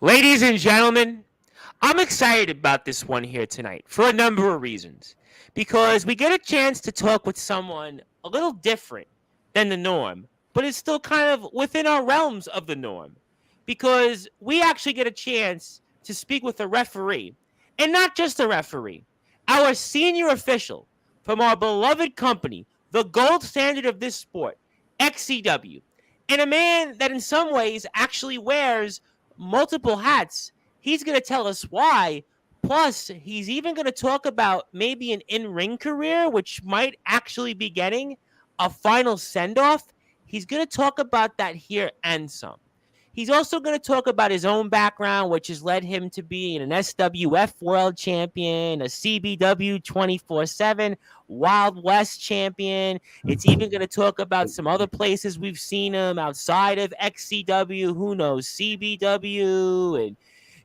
Ladies and gentlemen, I'm excited about this one here tonight for a number of reasons. Because we get a chance to talk with someone a little different than the norm, but it's still kind of within our realms of the norm. Because we actually get a chance to speak with a referee, and not just a referee, our senior official from our beloved company, the gold standard of this sport, XCW, and a man that in some ways actually wears multiple hats. He's going to tell us why. Plus, he's even going to talk about maybe an in ring career, which might actually be getting a final send off. He's going to talk about that here and some. He's also going to talk about his own background, which has led him to being an SWF world champion, a CBW 24/7 Wild West champion. It's even going to talk about some other places we've seen him outside of XCW. Who knows? CBW and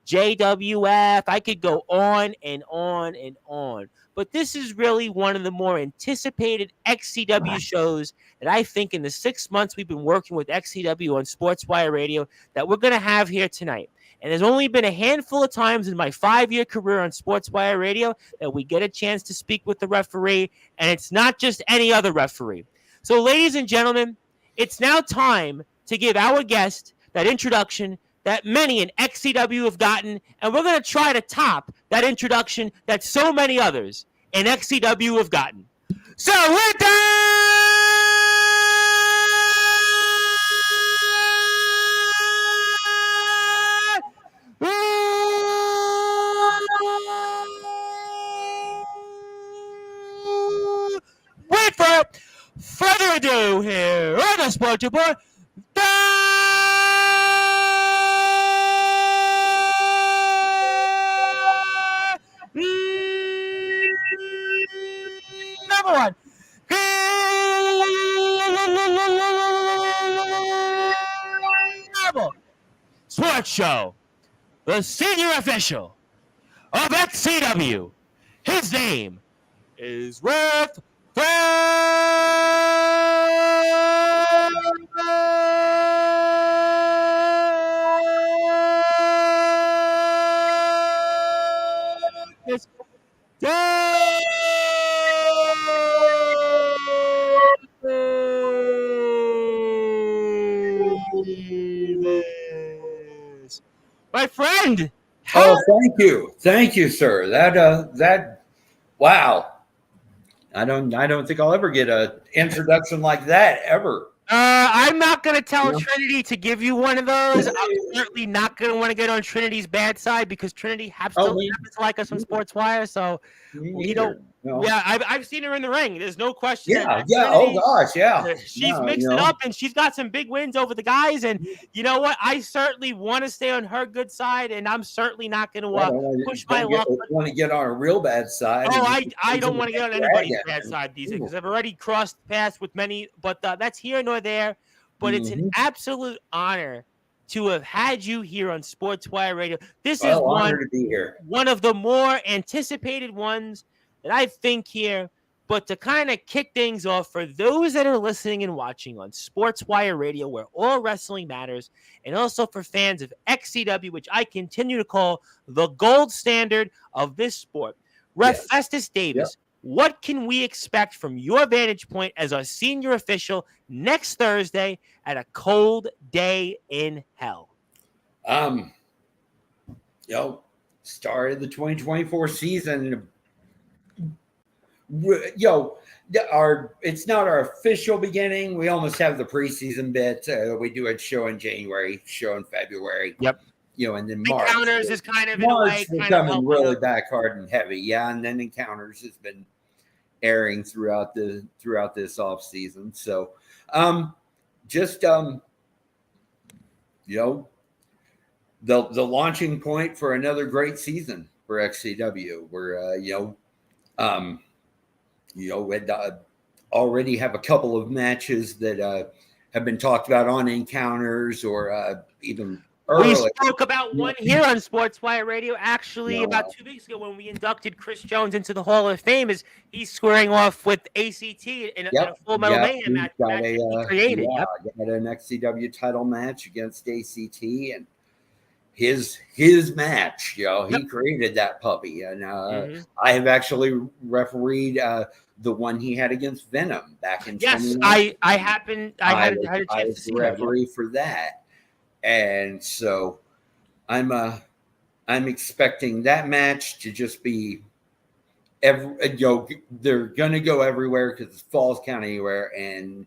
JWF. I could go on and on and on. But this is really one of the more anticipated XCW shows that I think in the 6 months we've been working with XCW on Sportswire Radio that we're going to have here tonight. And there's only been a handful of times in my 5-year career on Sportswire Radio that we get a chance to speak with the referee, and it's not just any other referee. So, ladies and gentlemen, it's now time to give our guest that introduction that many in XCW have gotten, and we're going to try to top that introduction that so many others in XCW have gotten. So with that, without further ado here on the Sports Report, number one sports show, the senior official of XCW. His name is Ref my friend. Oh, thank you, sir. Wow. I don't think I'll ever get an introduction like that ever. I'm not going to tell Trinity to give you one of those. I'm certainly not going to want to get on Trinity's bad side because Trinity happens to like us on Sportswire. So, yeah, I've seen her in the ring. There's no question. Yeah. Trinity, Oh gosh, yeah. She's mixed it up, and she's got some big wins over the guys. And you know what? I certainly want to stay on her good side, and I'm certainly not going to push my luck. Want to get on a real bad side? Oh, I don't want to get on anybody's bad side these days because I've already crossed paths with many. But that's here nor there. But it's an absolute honor to have had you here on Sportswire Radio. This is one of the more anticipated ones that I think here. But to kind of kick things off for those that are listening and watching on Sportswire Radio, where all wrestling matters, and also for fans of XCW, which I continue to call the gold standard of this sport, Ref Festus Davis, what can we expect from your vantage point as our senior official next Thursday at a cold day in hell? Started the 2024 season. It's not our official beginning. We almost have the preseason bit. We do a show in January, show in February. Yep. And then March. Encounters is kind of March becoming really back hard and heavy. Yeah, and then Encounters has been airing throughout this off season. So, the launching point for another great season for XCW. We already have a couple of matches that have been talked about on Encounters or even early. We spoke about one here on Sportswire Radio actually about 2 weeks ago when we inducted Chris Jones into the Hall of Fame as he's squaring off with ACT in a Full Metal Mayhem match he created. Got an XCW title match against ACT, and his match. He created that puppy, and I have actually refereed the one he had against Venom back in. Yes, 2019. I had a I chance was to the see that. referee for that, and so I'm expecting that match to just be they're gonna go everywhere because it's Falls County anywhere, and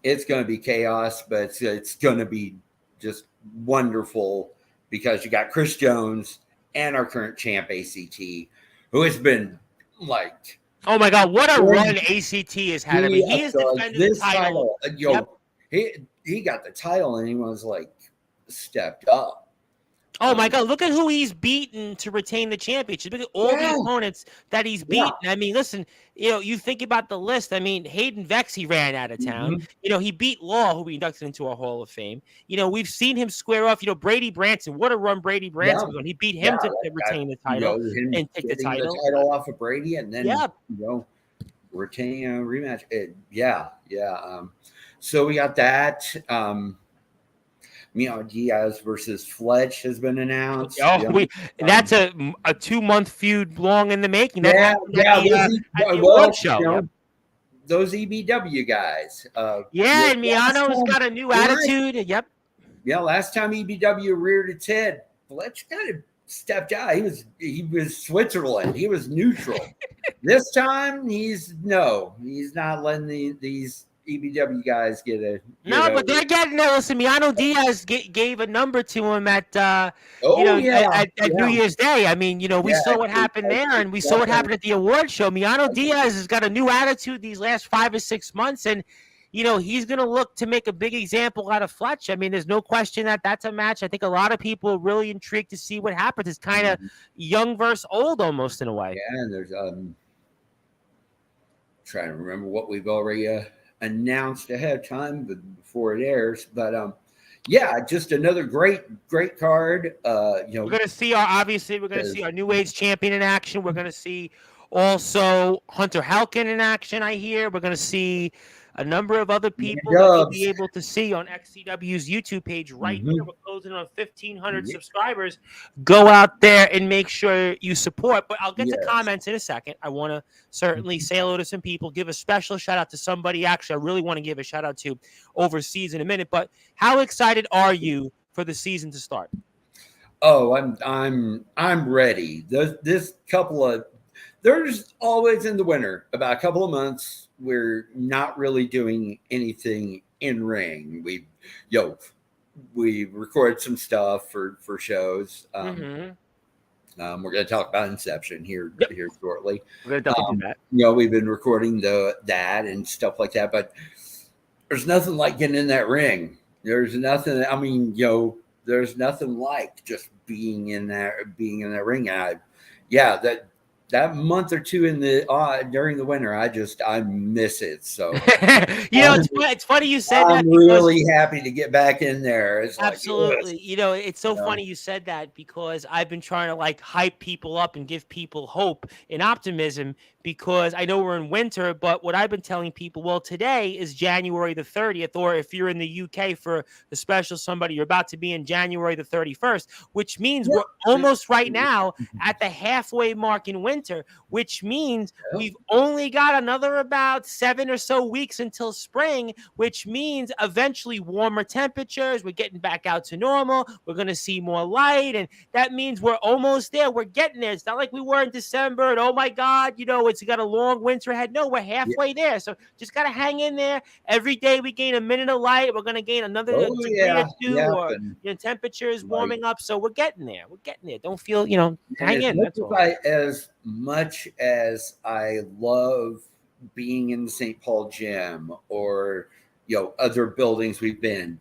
it's gonna be chaos, but it's gonna be just wonderful because you got Chris Jones and our current champ ACT, who has been like, oh my God, what a run ACT has had. I mean, he has defended the title. He got the title and he was like stepped up. Oh my God, look at who he's beaten to retain the championship. Look at all the opponents that he's beaten. I mean, listen, you think about the list. I mean, Hayden Vex, he ran out of town. He beat Law, who we inducted into our Hall of Fame. We've seen him square off. Brady Branson, what a run Brady Branson was on. He beat him to retain the title and take the title. The title off of Brady and then retain a rematch. So we got that. Diaz versus Fletch has been announced. That's a 2-month feud long in the making. That show. Those EBW guys. And Miano's got a new attitude. Yep. Yeah, last time EBW reared its head, Fletch kind of stepped out. He was Switzerland. He was neutral. This time he's not letting these EBW guys get a but they're getting there. Listen, Miano Diaz gave a number to him at New Year's Day. I mean, we saw what happened there, and we saw what happened at the award show. Miano Diaz has got a new attitude these last 5 or 6 months, and he's going to look to make a big example out of Fletch. I mean, there's no question that that's a match. I think a lot of people are really intrigued to see what happens. It's kind of young versus old almost in a way. Yeah, and there's trying to remember what we've already announced ahead of time before it airs, but just another great card. We're going to see our new age champion in action. We're going to see also Hunter Helkin in action. I hear we're going to see a number of other people that you'll be able to see on XCW's YouTube page right here. We're closing on 1,500 subscribers. Go out there and make sure you support. But I'll get to comments in a second. I want to certainly say hello to some people, give a special shout out to somebody. Actually, I really want to give a shout out to overseas in a minute. But how excited are you for the season to start? Oh, I'm ready. There's always in the winter about a couple of months we're not really doing anything in ring. We record some stuff for shows. We're going to talk about Inception here shortly. We're going to talk about that. We've been recording that and stuff like that, but there's nothing like getting in that ring. There's nothing. I mean, there's nothing like just being in that ring. That month or two in during the winter, I miss it. So it's funny you said that. I'm really happy to get back in there. It's absolutely. It's so funny you said that because I've been trying to hype people up and give people hope and optimism because I know we're in winter, but what I've been telling people, well, today is January the 30th, or if you're in the UK for the special somebody, you're about to be in January the 31st, which means we're almost right now at the halfway mark in winter, which means we've only got another about 7 or so weeks until spring, which means eventually warmer temperatures. We're getting back out to normal. We're going to see more light, and that means we're almost there. We're getting there. It's not like we were in December, and oh my God, it's got a long winter ahead. No, we're halfway there. So just got to hang in there. Every day we gain a minute of light. We're going to gain another degree or two, or temperature is warming up. So we're getting there. Don't feel, hang in. That's all. As much as I love being in the St. Paul gym or, other buildings we've been,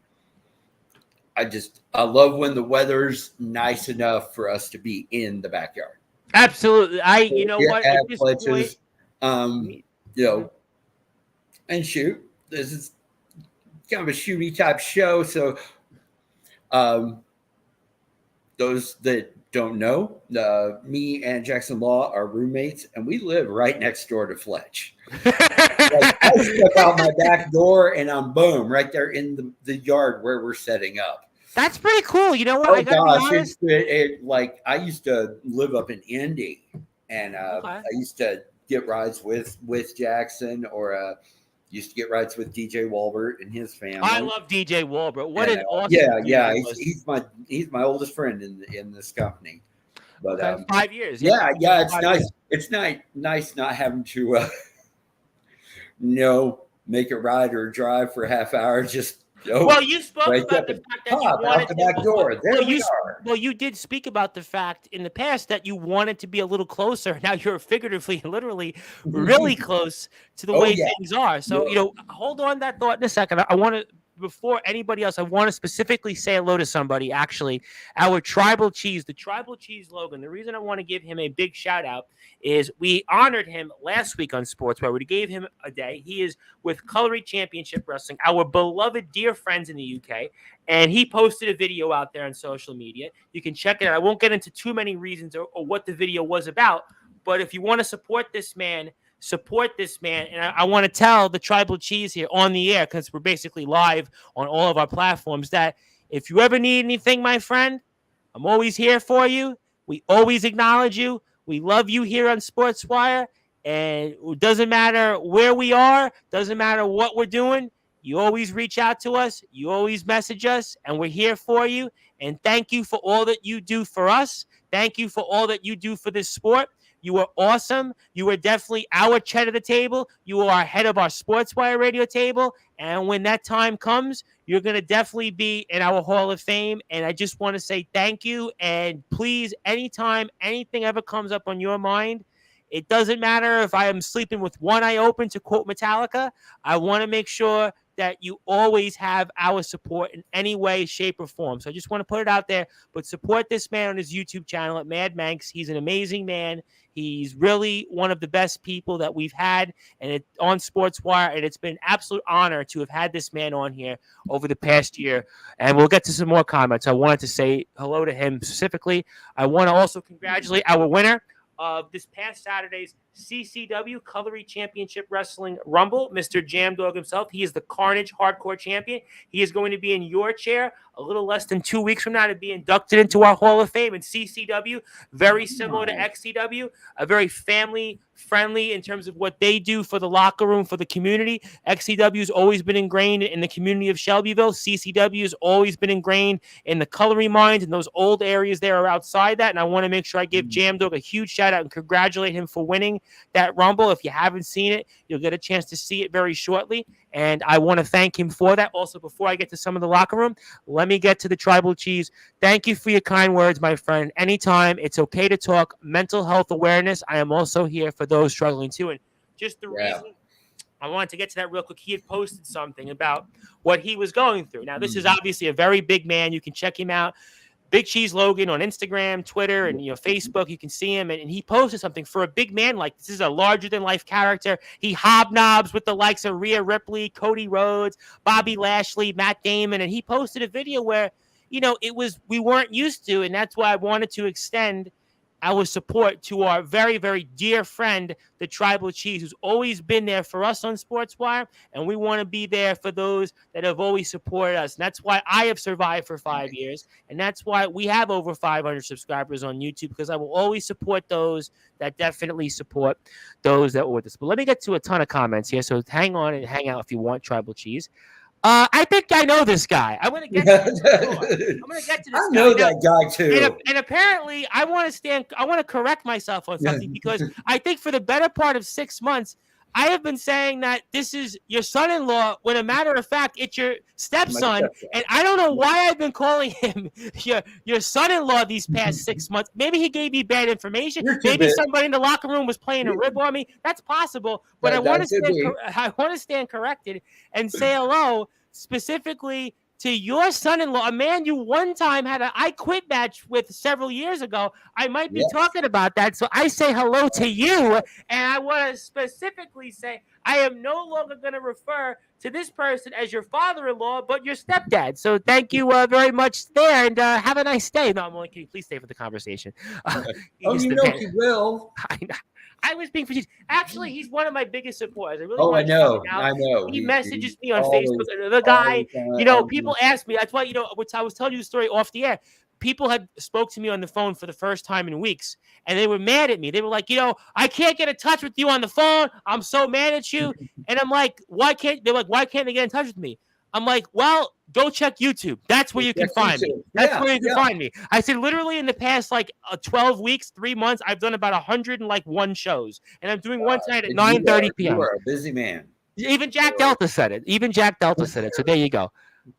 I love when the weather's nice enough for us to be in the backyard. Absolutely. What? At this Fletches, and shoot. This is kind of a shooty type show. So those that don't know, me and Jackson Law are roommates, and we live right next door to Fletch. I step out my back door, and I'm boom right there in the yard where we're setting up. That's pretty cool. You know what? Oh I gotta be gosh, honest. like I used to live up in Indy, and Okay. I used to get rides with Jackson, or used to get rides with DJ Walbert and his I family. love DJ Walbert. What And an awesome yeah, dude yeah, he was. he's my oldest friend in this company. But Okay, 5 years. Yeah, yeah, you know, yeah, it's 5 years. nice. It's nice not having to make a ride or drive for a half hour. Just Well, you spoke wake about up the and fact that you pop out wanted the to. back door. There we are. Well, you did speak about the fact in the past that you wanted to be a little closer. Now you're figuratively, and literally, really close to the Oh way yeah, things are. So, yeah. hold on that thought in a second. I want to, before anybody else, I want to specifically say hello to somebody. Actually, our tribal cheese, the tribal cheese Logan. The reason I want to give him a big shout out is we honored him last week on Sportswire. We gave him a day. He is with Colory Championship Wrestling, our beloved dear friends in the UK. And he posted a video out there on social media. You can check it out. I won't get into too many reasons or what the video was about, but if you want to support this man, support this man. And I want to tell the tribal cheese here on the air, because we're basically live on all of our platforms, that if you ever need anything, my friend, I'm always here for you. We always acknowledge you. We love you here on Sportswire. And it doesn't matter where we are, doesn't matter what we're doing. You always reach out to us. You always message us, and we're here for you. And thank you for all that you do for us. Thank you for all that you do for this sport. You are awesome. You are definitely our head of the table. You are head of our Sportswire radio table. And when that time comes, you're going to definitely be in our Hall of Fame. And I just want to say thank you. And please, anytime anything ever comes up on your mind, it doesn't matter if I am sleeping with one eye open, to quote Metallica. I want to make sure that you always have our support in any way, shape, or form. So I just want to put it out there, but support this man on his YouTube channel at Mad Manx. He's an amazing man. He's really one of the best people that we've had on Sportswire, and it's been an absolute honor to have had this man on here over the past year. And we'll get to some more comments. I wanted to say hello to him specifically. I want to also congratulate our winner of this past Saturday's CCW Colory Championship Wrestling Rumble, Mr. Jam Dog himself. He is the Carnage Hardcore Champion. He is going to be in your chair a little less than 2 weeks from now to be inducted into our Hall of Fame in CCW. Very similar to XCW, a very family friendly in terms of what they do for the locker room, for the community. XCW has always been ingrained in the community of Shelbyville. CCW has always been ingrained in the coloring mines and those old areas there are outside that. And I want to make sure I give Jam Dog a huge shout out and congratulate him for winning that Rumble. If you haven't seen it, you'll get a chance to see it very shortly. And I want to thank him for that. Also, before I get to some of the locker room, let me get to the tribal cheese. Thank you for your kind words, my friend. Anytime, it's okay to talk mental health awareness. I am also here for those struggling too. And just the reason I wanted to get to that real quick, he had posted something about what he was going through. Now, this is obviously a very big man. You can check him out. Big Cheese Logan on Instagram, Twitter, and Facebook. You can see him, and he posted something for a big man like this. Is a larger than life character. He hobnobs with the likes of Rhea Ripley, Cody Rhodes, Bobby Lashley, Matt Damon, and he posted a video where we weren't used to, and that's why I wanted to extend our support to our very, very dear friend, the Tribal Cheese, who's always been there for us on Sportswire, and we want to be there for those that have always supported us. And that's why I have survived for 5 years, and that's why we have over 500 subscribers on YouTube, because I will always support those that definitely support those that were with us. But let me get to a ton of comments here, so hang on and hang out if you want, Tribal Cheese. I think I know this guy. I'm going to get to this I guy. know that guy too. And apparently, I want to correct myself on something, because I think for the better part of 6 months, I have been saying that this is your son-in-law, when a matter of fact, it's your stepson. And I don't know why I've been calling him your son-in-law these past 6 months. Maybe he gave me bad information. Maybe somebody in the locker room was playing a rib on me. That's possible. But I want to stand corrected and say hello specifically to your son-in-law, a man you one time had an I Quit match with several years ago. I might be talking about that. So I say hello to you. And I want to specifically say I am no longer going to refer to this person as your father-in-law, but your stepdad. So thank you very much there, and have a nice day. No, I'm only kidding. Please stay for the conversation. You will. I was being facetious. Actually, he's one of my biggest supporters. I really Oh, I want to shout know. him out. I know. He He's messages me on always, Facebook. The guy, always, people ask me. That's why, I was telling you the story off the air. People had spoke to me on the phone for the first time in weeks, and they were mad at me. They were like, I can't get in touch with you on the phone. I'm so mad at you. And I'm like, why can't they get in touch with me? I'm like, well, go check YouTube. That's where you can find me. That's where you can find me. I said, literally in the past 12 weeks, 3 months, I've done about 101 shows, and I'm doing one tonight at 9:30 p.m. You are a busy man. Even Jack Delta said it. So there you go.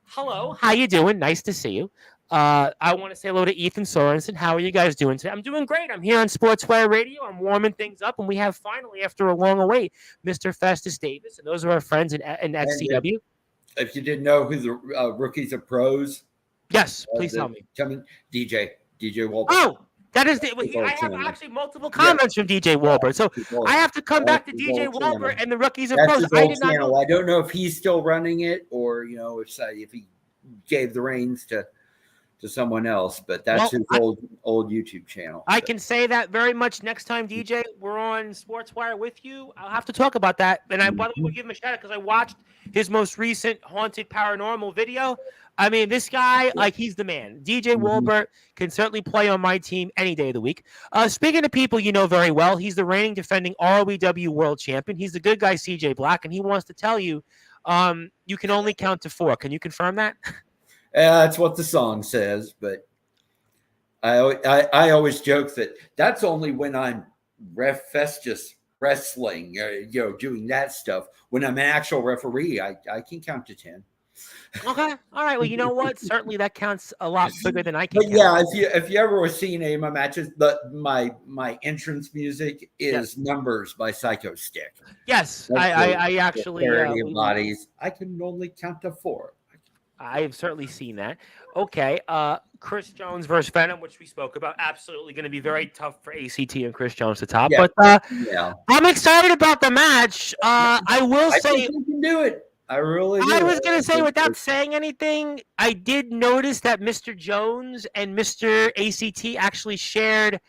Hello, how you doing? Nice to see you. I want to say hello to Ethan Sorensen. How are you guys doing today? I'm doing great. I'm here on Sportswire Radio. I'm warming things up, and we have finally, after a long await, Mr. Festus Davis, and those are our friends in FCW. If you didn't know who the rookies are pros, yes, please tell me. Coming, DJ Wahlberg. Oh, that is I have actually multiple comments from DJ Wahlberg, so I have to come back to DJ Wahlberg and the rookies are pros. I did not know. I don't know if he's still running it or if he gave the reins to someone else, but that's his old YouTube channel. I can say that very much next time, DJ, we're on Sportswire with you. I'll have to talk about that. And I by the way, we'll give him a shout out because I watched his most recent Haunted Paranormal video. I mean, this guy, he's the man. DJ Wahlberg can certainly play on my team any day of the week. Speaking of people you know very well, he's the reigning defending ROEW world champion. He's the good guy, CJ Black, and he wants to tell you you can only count to 4. Can you confirm that? That's what the song says, but I always joke that's only when I'm Festus wrestling, doing that stuff. When I'm an actual referee, I can count to 10. Okay, all right. Well, you know what? Certainly that counts a lot bigger than I can. But yeah, if you ever seen any of my matches, my entrance music is Numbers by Psycho Stick. Yes, I actually bodies. I can only count to 4. I have certainly seen that. Okay, Chris Jones versus Venom, which we spoke about, absolutely going to be very tough for ACT and Chris Jones to top. Yeah. But I'm excited about the match. I will say think we can do it. I really do. I was going to say, without saying anything, I did notice that Mr. Jones and Mr. ACT actually shared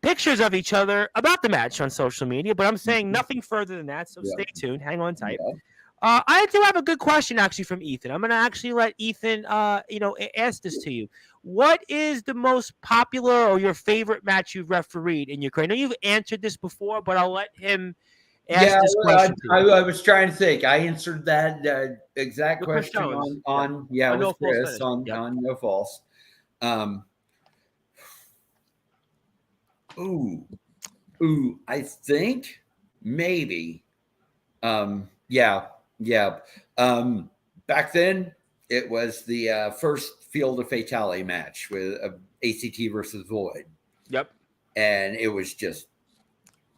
pictures of each other about the match on social media, but I'm saying nothing further than that, so stay tuned. Hang on tight. Yeah. I do have a good question actually from Ethan. I'm going to actually let Ethan, ask this to you. What is the most popular or your favorite match you've refereed in your career? I know you've answered this before, but I'll let him ask this question. I was trying to think. I answered that exact question on with Chris on No False. I think maybe. Back then, it was the first Field of Fatality match with ACT versus Void. Yep. And it was just,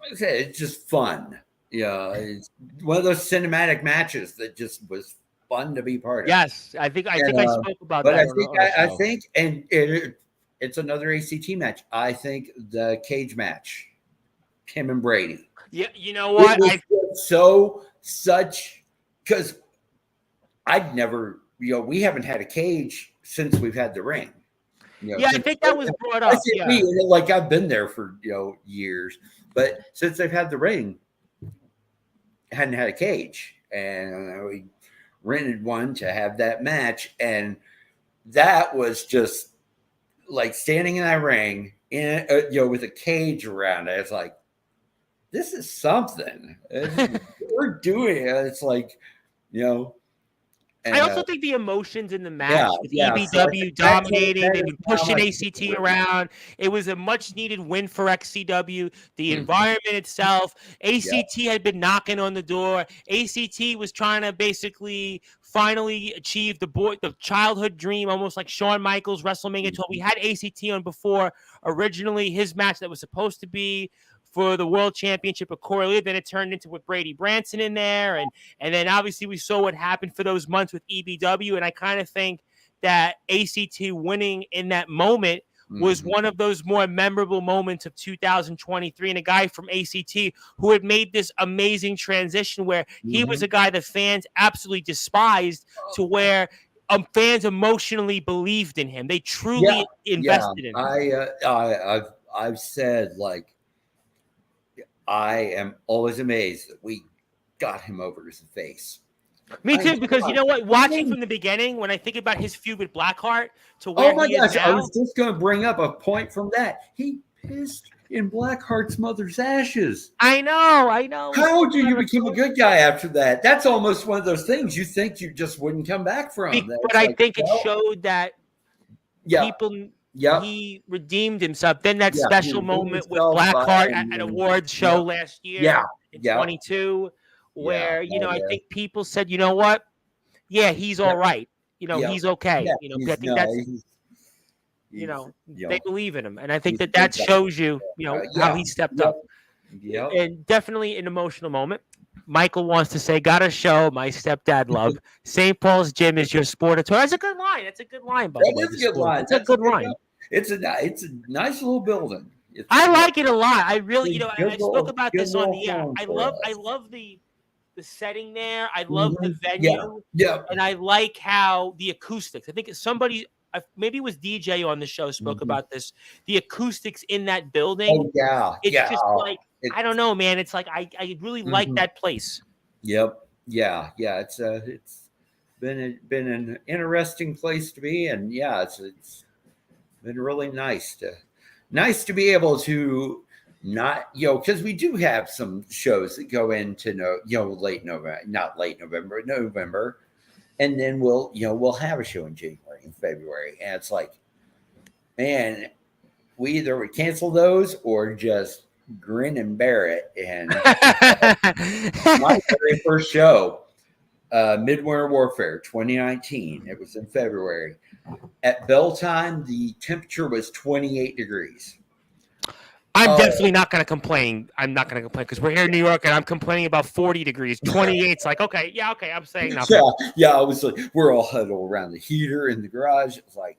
like I said, it's just fun. Yeah, it's one of those cinematic matches that just was fun to be part of. Yes, I think I spoke about that. But I think, and it's another ACT match. I think the cage match, him and Brady. Yeah, you know what? Because I'd never, we haven't had a cage since we've had the ring. I think that was brought up. I've been there for years, but since they've had the ring, hadn't had a cage, and we rented one to have that match, and that was just like standing in that ring, with a cage around it. It's like, this is something. We're doing it. It's like, I also think the emotions in the match with EBW dominating, they've been pushing ACT around. It was a much needed win for XCW. The environment itself, ACT had been knocking on the door. ACT was trying to basically finally achieve the childhood dream, almost like Shawn Michaels WrestleMania 12. We had ACT on before. Originally, his match that was supposed to be for the World Championship of Corey, then it turned into with Brady Branson in there, and then obviously we saw what happened for those months with EBW, and I kind of think that ACT winning in that moment was one of those more memorable moments of 2023, and a guy from ACT who had made this amazing transition where he was a guy that fans absolutely despised to where fans emotionally believed in him. They truly invested in him. I've said, like, I am always amazed that we got him over his face. Me too, because you know what? Watching from the beginning, when I think about his feud with Blackheart to where Oh my he is gosh, I now, was just going to bring up a point from that. He pissed in Blackheart's mother's ashes. I know. How do you become a good guy after that? That's almost one of those things you think you just wouldn't come back from. But I think it showed that yeah, people. yeah, He redeemed himself. Then that yeah. He special redeemed moment with himself Blackheart at and an awards show yep, last year yeah, in yeah, 22, yeah, where I yeah, think people said, you know what? Yeah, he's yeah, all right. yeah, He's okay. yeah. I He's think no, that's he's they believe in him, and I think he's a that good guy. shows you how Yeah, he stepped yep, up. yep. And definitely an emotional moment. Michael wants to say, "Gotta show my stepdad love." St. Paul's gym is your sport. That's a good line. That's a good line, by the That way. is a good Sport. line. It's a That's a good good. line. It's a nice little building. It's I like it a lot. I really, a I spoke about good this on little the air. home I for love us. the setting there. I love the Mhm. Yeah, venue, yeah. and I like how the acoustics. I think somebody, maybe it was DJ on the show, spoke Mhm. about this. The acoustics in that building. Oh yeah, It's yeah. just like It, I don't know, man. It's like I really like mhm. that place. Yep. Yeah, yeah. It's been an interesting place to be, and yeah, it's been really nice to be able to not because we do have some shows that go into late November, not late November, November, and then we'll have a show in January and February, and it's like, man, we either would cancel those or just grin and bear it. And my very first show, Midwinter Warfare 2019, it was in February. At bell time, the temperature was 28 degrees. I'm Oh, definitely not going to complain. I'm not going to complain because we're here in New York and I'm complaining about 40 degrees. 28's like, okay, yeah, okay. I'm saying nothing. yeah. I was like, we're all huddled around the heater in the garage. It's like,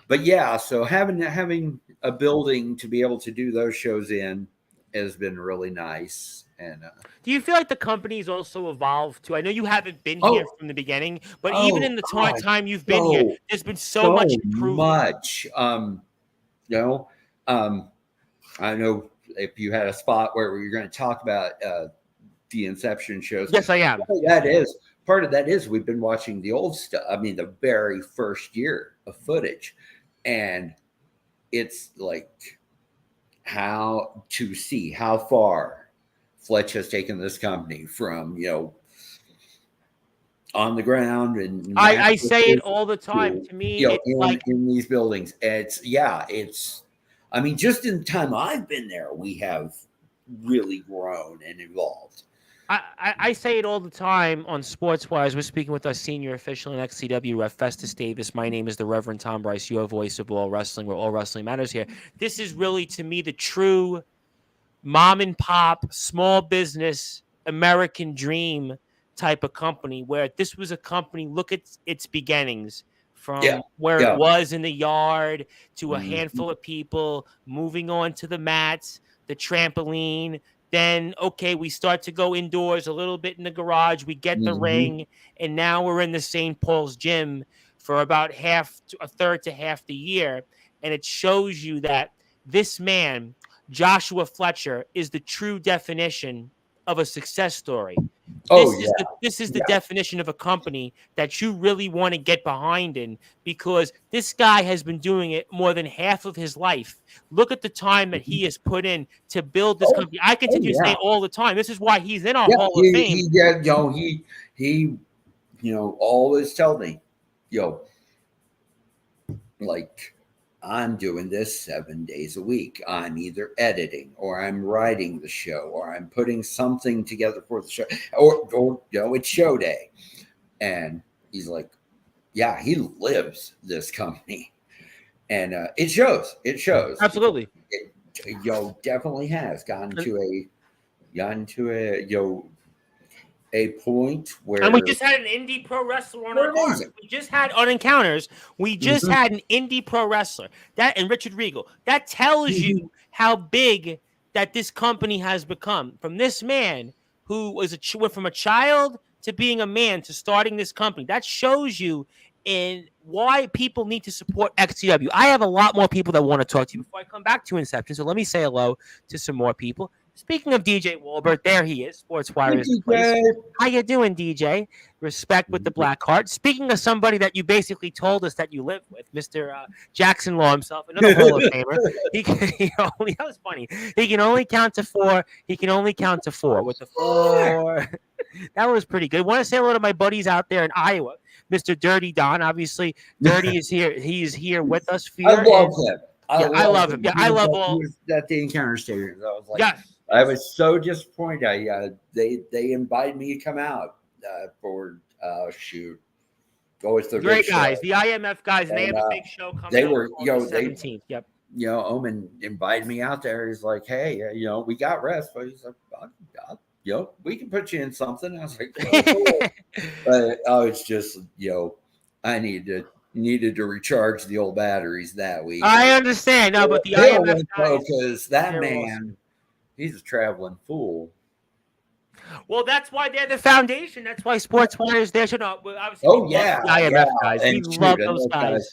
but yeah, so having a building to be able to do those shows in has been really nice. And Do you feel like the company's also evolved too? I know you haven't been here oh, from the beginning, but even oh in the God, time you've been here, so there's been so much so improvement. much. You know, um, I know if you had a spot where you're going to talk about the Inception shows, Yes, I am. Part of that is we've been watching the old stuff. I mean, the very first year of footage, and it's like how to see how far Fletch has taken this company from on the ground and I say it all the time. to To me, it's like in these buildings. It's I mean, just in the time I've been there, we have really grown and evolved. I say it all the time on Sportswire. We're speaking with our senior official in XCW, Festus Davis. My name is the Reverend Tom Bryce, your voice of all wrestling, where all wrestling matters here. This is really, to me, the true mom and pop, small business, American dream type of company where this was a company, look at its beginnings Yeah, from where it yeah. was in the yard to a Mhm. handful of people, moving on to the mats, the trampoline. Then, okay, we start to go indoors a little bit in the garage. We get the Mhm. ring, and now we're in the St. Paul's gym for about a third to half the year. And it shows you that this man, Joshua Fletcher, is the true definition of a success story. Oh yeah, This is the yeah. definition of a company that you really want to get behind in because this guy has been doing it more than half of his life. Look at the time that he has put in to build this Oh, company. I oh continue to say yeah, it all the time. This is why he's in our yeah. Hall of Fame. He always tell me, yo, like I'm doing this 7 days a week. I'm either editing or I'm writing the show or I'm putting something together for the show or it's show day. And he's like, yeah, he lives this company. And it shows. It shows because Absolutely. it, definitely has gotten to a point And we where just had an indie pro wrestler on we're our card. amazing. We just had on Encounters. We just Mhm. had an indie pro wrestler and Richard Regal. That tells Mhm. you how big that this company has become. From this man who went from a child to being a man to starting this company. That shows you in why people need to support XTW. I have a lot more people that want to talk to you before I come back to Inception. So let me say hello to some more people. Speaking of DJ Wolbert, there he is. Sportswire Hey, is the place. DJ. How you doing, DJ? Respect with the black heart. Speaking of somebody that you basically told us that you live with, Mr. Jackson Law himself, another Hall of Famer. That was funny. He can only count to four. He can only count to four with the four. That was pretty good. Want to say hello to my buddies out there in Iowa, Mr. Dirty Don. Obviously, Dirty is here. He's here with us. I love him. I love him. Yeah, I love all. He was at the Encounter Stadium. I was like, Yes. I was so disappointed. They invited me to come out for shoot. Go with the Great big guys, show. the IMF guys, and they have a big show coming. They were, on the 17th. Yep. Omen invited me out there. He's like, hey, we got rest, but he's like, we can put you in something. I was like, oh, cool. But it's just, I needed to recharge the old batteries that week. I understand. No, but the IMF guys, because that man, awesome. He's a traveling fool. Well, that's why they're the foundation. That's why Sportswire is there. So no, obviously, the IMF guys. We love those guys.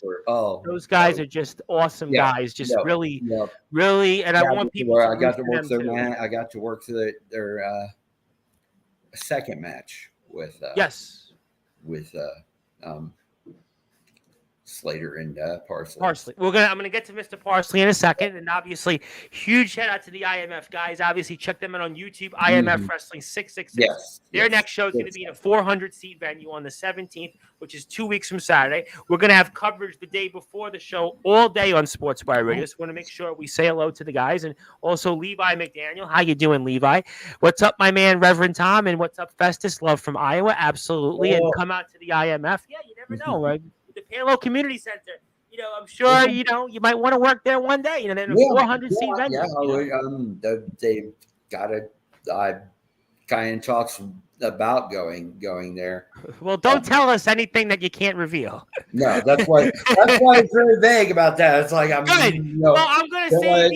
Those guys are just awesome guys. Just really, and I want people. I got to work their man. I got to work their second match with Slater and Parsley. I'm gonna get to Mr. Parsley in a second, and obviously, huge shout out to the IMF guys. Obviously, check them out on YouTube. IMF Wrestling 666. Yes. Their next show is going to be in a 400-seat venue on the 17th, which is 2 weeks from Saturday. We're going to have coverage the day before the show all day on Sportswire Radio. So we want to make sure we say hello to the guys, and also Levi McDaniel. How you doing, Levi? What's up, my man, Reverend Tom? And what's up, Festus? Love from Iowa, absolutely. And come out to the IMF. Yeah, you never know, right? The Palo Community Center. I'm sure, you might want to work there one day. They're in a 400-seat venue. Yeah, they've got it. I kind of talks about going there. Well, don't tell us anything that you can't reveal. No, that's why it's very vague about that. It's like I'm good. Well, I'm going to say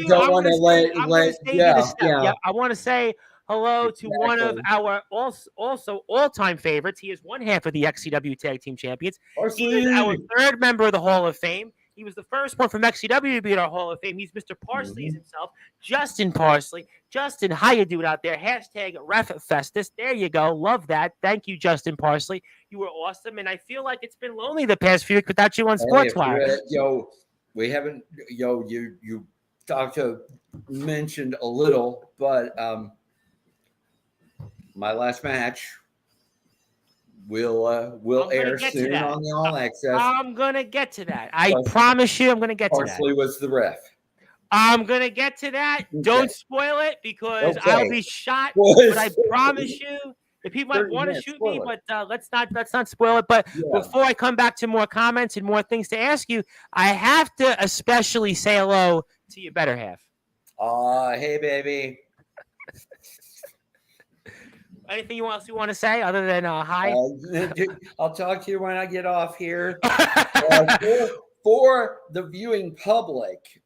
I want to say hello to one of our also all-time favorites. He is one half of the XCW Tag Team Champions. He is our third member of the Hall of Fame. He was the first one from XCW to be in our Hall of Fame. He's Mr. Parsley himself, Justin Parsley. Justin, how you doing out there? Hashtag Ref Festus. There you go. Love that. Thank you, Justin Parsley. You were awesome, and I feel like it's been lonely the past few weeks without you on Sportswire. We haven't. You mentioned a little, but my last match will air soon on the All Access. I'm gonna get to that. I promise you, I'm gonna get to that. Parsley was the ref. I'm gonna get to that. Okay. Don't spoil it because I'll be shot. But I promise you, if people might want to shoot me, but let's not spoil it. But before I come back to more comments and more things to ask you, I have to especially say hello to your better half. Hey, baby. Anything else you want to say other than hi? I'll talk to you when I get off here. For the viewing public,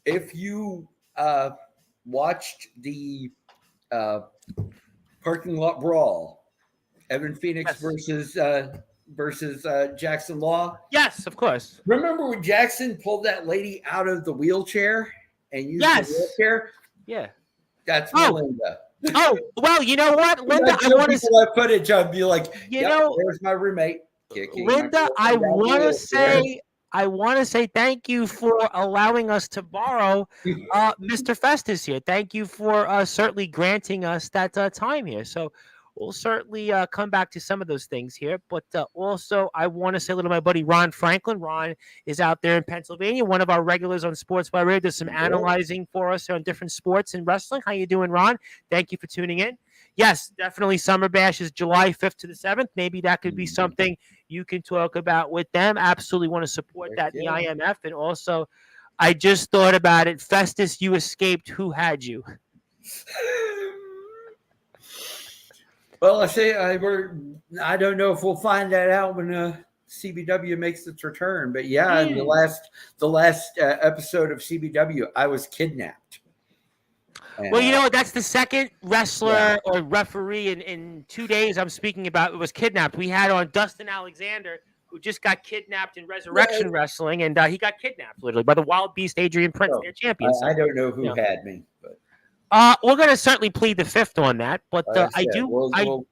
if you watched the parking lot brawl, Evan Phoenix versus Jackson Law. Yes, of course. Remember when Jackson pulled that lady out of the wheelchair and used the wheelchair? Yeah. That's Melinda. Oh, well, you know what, Linda? I want to say footage. I'd be like, there's my roommate. Linda, I want to say thank you for allowing us to borrow Mr. Festus here. Thank you for certainly granting us that time here. So we'll certainly come back to some of those things here. But also, I want to say hello to my buddy Ron Franklin. Ron is out there in Pennsylvania, one of our regulars on Sportswire Radio. Does some analyzing for us on different sports and wrestling. How you doing, Ron? Thank you for tuning in. Yes, definitely Summer Bash is July 5th to the 7th. Maybe that could be something you can talk about with them. Absolutely want to support that in the IMF. And also, I just thought about it. Festus, you escaped. Who had you? Well, I don't know if we'll find that out when CBW makes its return. But in the last episode of CBW, I was kidnapped. Well, that's the second wrestler or referee in 2 days I'm speaking about who was kidnapped. We had on Dustin Alexander, who just got kidnapped in Resurrection Wrestling, and he got kidnapped literally by the Wild Beast Adrian Prince, their champion. I don't know who had me, but We're gonna certainly plead the fifth on that, but Like I I said, do we'll, I we'll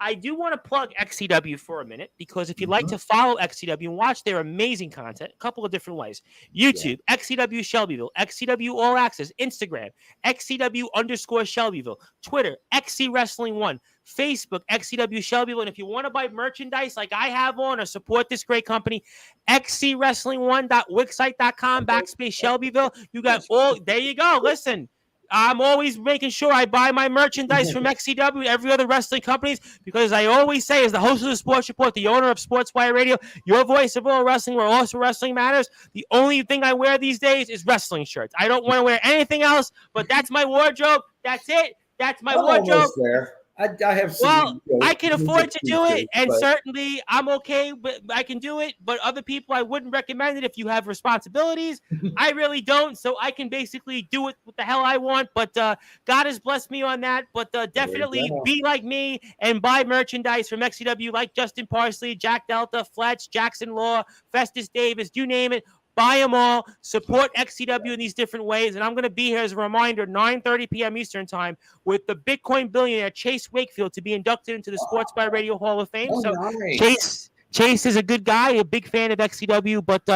I do want to plug XCW for a minute because if you'd like mhm. to follow XCW and watch their amazing content, a couple of different ways. Yeah. YouTube, XCW Shelbyville, XCW All Access, Instagram, XCW_Shelbyville, Twitter, XC Wrestling One, Facebook, XCW Shelbyville. And if you want to buy merchandise like I have on or support this great company, XCWrestling1.wixsite.com /Shelbyville. You got all, there you go. Listen. I'm always making sure I buy my merchandise from XCW, every other wrestling companies, because I always say, as the host of the Sports Report, the owner of Sportswire Radio, your voice of all wrestling, where also wrestling matters. The only thing I wear these days is wrestling shirts. I don't want to wear anything else, but that's my wardrobe. That's it. That's my I'm wardrobe. almost there. I have some Well, I can afford music to do it, features, and but certainly I'm okay, but I can do it. But other people, I wouldn't recommend it if you have responsibilities. I really don't, so I can basically do it what the hell I want. But God has blessed me on that. But there you definitely go. be like me and buy merchandise from XCW, like Justin Parsley, Jack Delta, Fletch, Jackson Law, Festus Davis, you name it. Buy them all. Support XCW in these different ways. And I'm going to be here as a reminder, 9:30 p.m. Eastern Time, with the Bitcoin billionaire Chase Wakefield to be inducted into the Sports by Radio Hall of Fame. Oh, So nice. Chase is a good guy, a big fan of XCW. But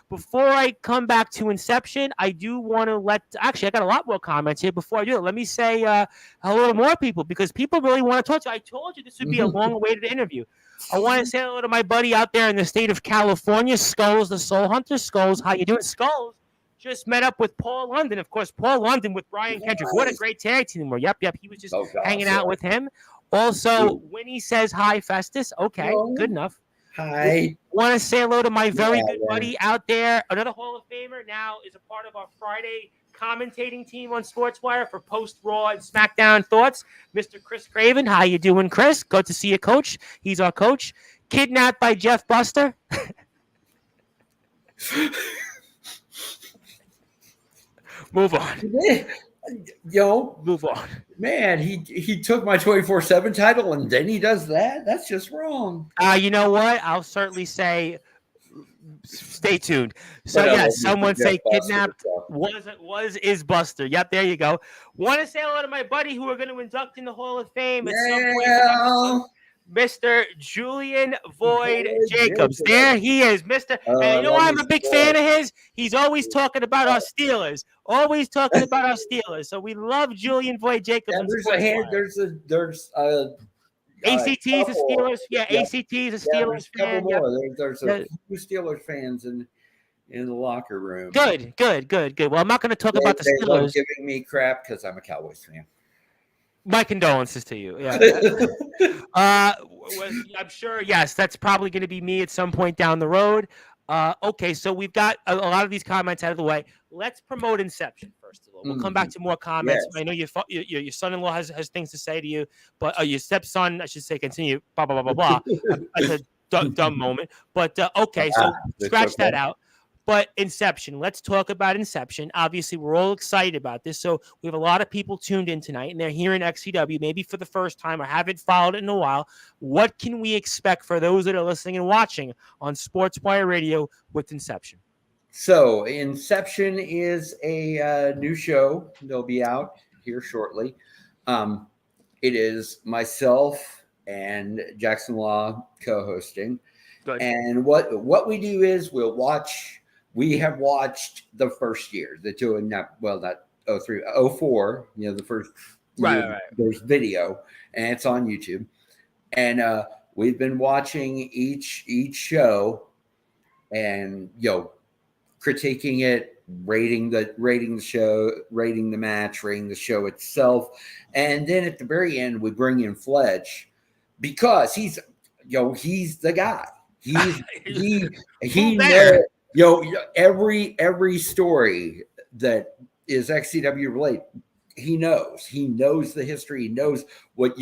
before I come back to Inception, I do want to actually, I got a lot more comments here. Before I do it, let me say hello to more people because people really want to talk to you. I told you this would be a long awaited interview. I want to say hello to my buddy out there in the state of California, Skulls, the Soul Hunter. Skulls, how you doing? Skulls just met up with Paul London. Of course, Paul London with Brian Kendrick. What a Nice. great tag team. Yep. He was just Oh hanging gosh, out yeah. with him. Also, Winnie says hi, Festus. Okay, good Oh, enough. hi. Want to say hello to my very Yeah, good yeah. buddy out there. Another Hall of Famer now is a part of our Friday commentating team on Sportswire for post Raw and SmackDown thoughts. Mr. Chris Craven, how you doing, Chris? Good to see you, Coach. He's our coach. Kidnapped by Jeff Buster. Move on. Move on. Man, he took my 24/7 title and then he does that. That's just wrong. You know what? I'll certainly say stay tuned. So But I love yes, me some someone Jeff say Buster, kidnapped so. is Buster. Yep, there you go. Want to say hello to my buddy who we're going to induct in the Hall of Fame at some point in the next month, Mr. Julian Void Jacobs. There he is, Mr. And I you know love why me I'm a some big Jeff. fan of his? He's always talking about our Steelers. Always talking about our Steelers. So we love Julian Void Jacobs. Yeah, And there's a ACT's a couple. Steelers. Yeah, Yeah, ACT's a yeah, there's Steelers a couple fan. Yep. more. There's a Yeah. few Steelers fans in the locker room. Good. Well, I'm not going to talk about the They love Steelers. giving me crap because I'm a Cowboys fan. My condolences to you. Yeah. I'm sure. Yes, that's probably going to be me at some point down the road. Okay, so we've got a lot of these comments out of the way. Let's promote Inception first of all. We'll come back to more comments. Yes. I know your son-in-law has things to say to you, but your stepson, I should say, continue. Blah blah blah blah blah. That's a dumb moment. But okay, so scratch that out. But Inception, let's talk about Inception. Obviously, we're all excited about this. So we have a lot of people tuned in tonight, and they're hearing XCW maybe for the first time or haven't followed it in a while. What can we expect for those that are listening and watching on Sportswire Radio with Inception? So Inception is a new show. They'll be out here shortly. It is myself and Jackson Law co-hosting. Good. And what we do is we have watched the first year, the two, not 03, 04, the first year. Right. There's video and it's on YouTube. And we've been watching each show and critiquing it, rating the show, rating the match, rating the show itself. And then at the very end, we bring in Fletch because he's the guy. He knows, every story that is XCW related, he knows the history, he knows what,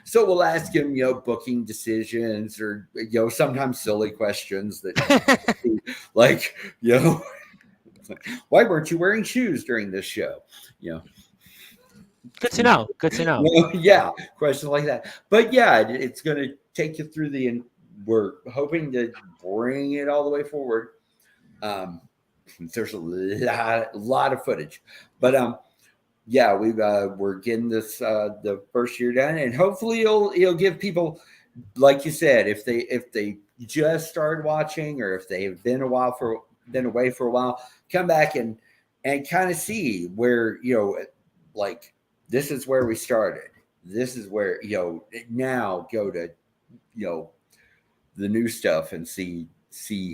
so we'll ask him, booking decisions or, sometimes silly questions that like, why weren't you wearing shoes during this show? Good to know. Yeah, questions like that. But yeah, it's going to take you through we're hoping to bring it all the way forward. There's a lot of footage, but yeah, we're getting this the first year done, and hopefully you'll give people, like you said, if they just started watching, or if they've been away for a while, come back and kind of see where, like, this is where we started. This is where, now go to, the new stuff and see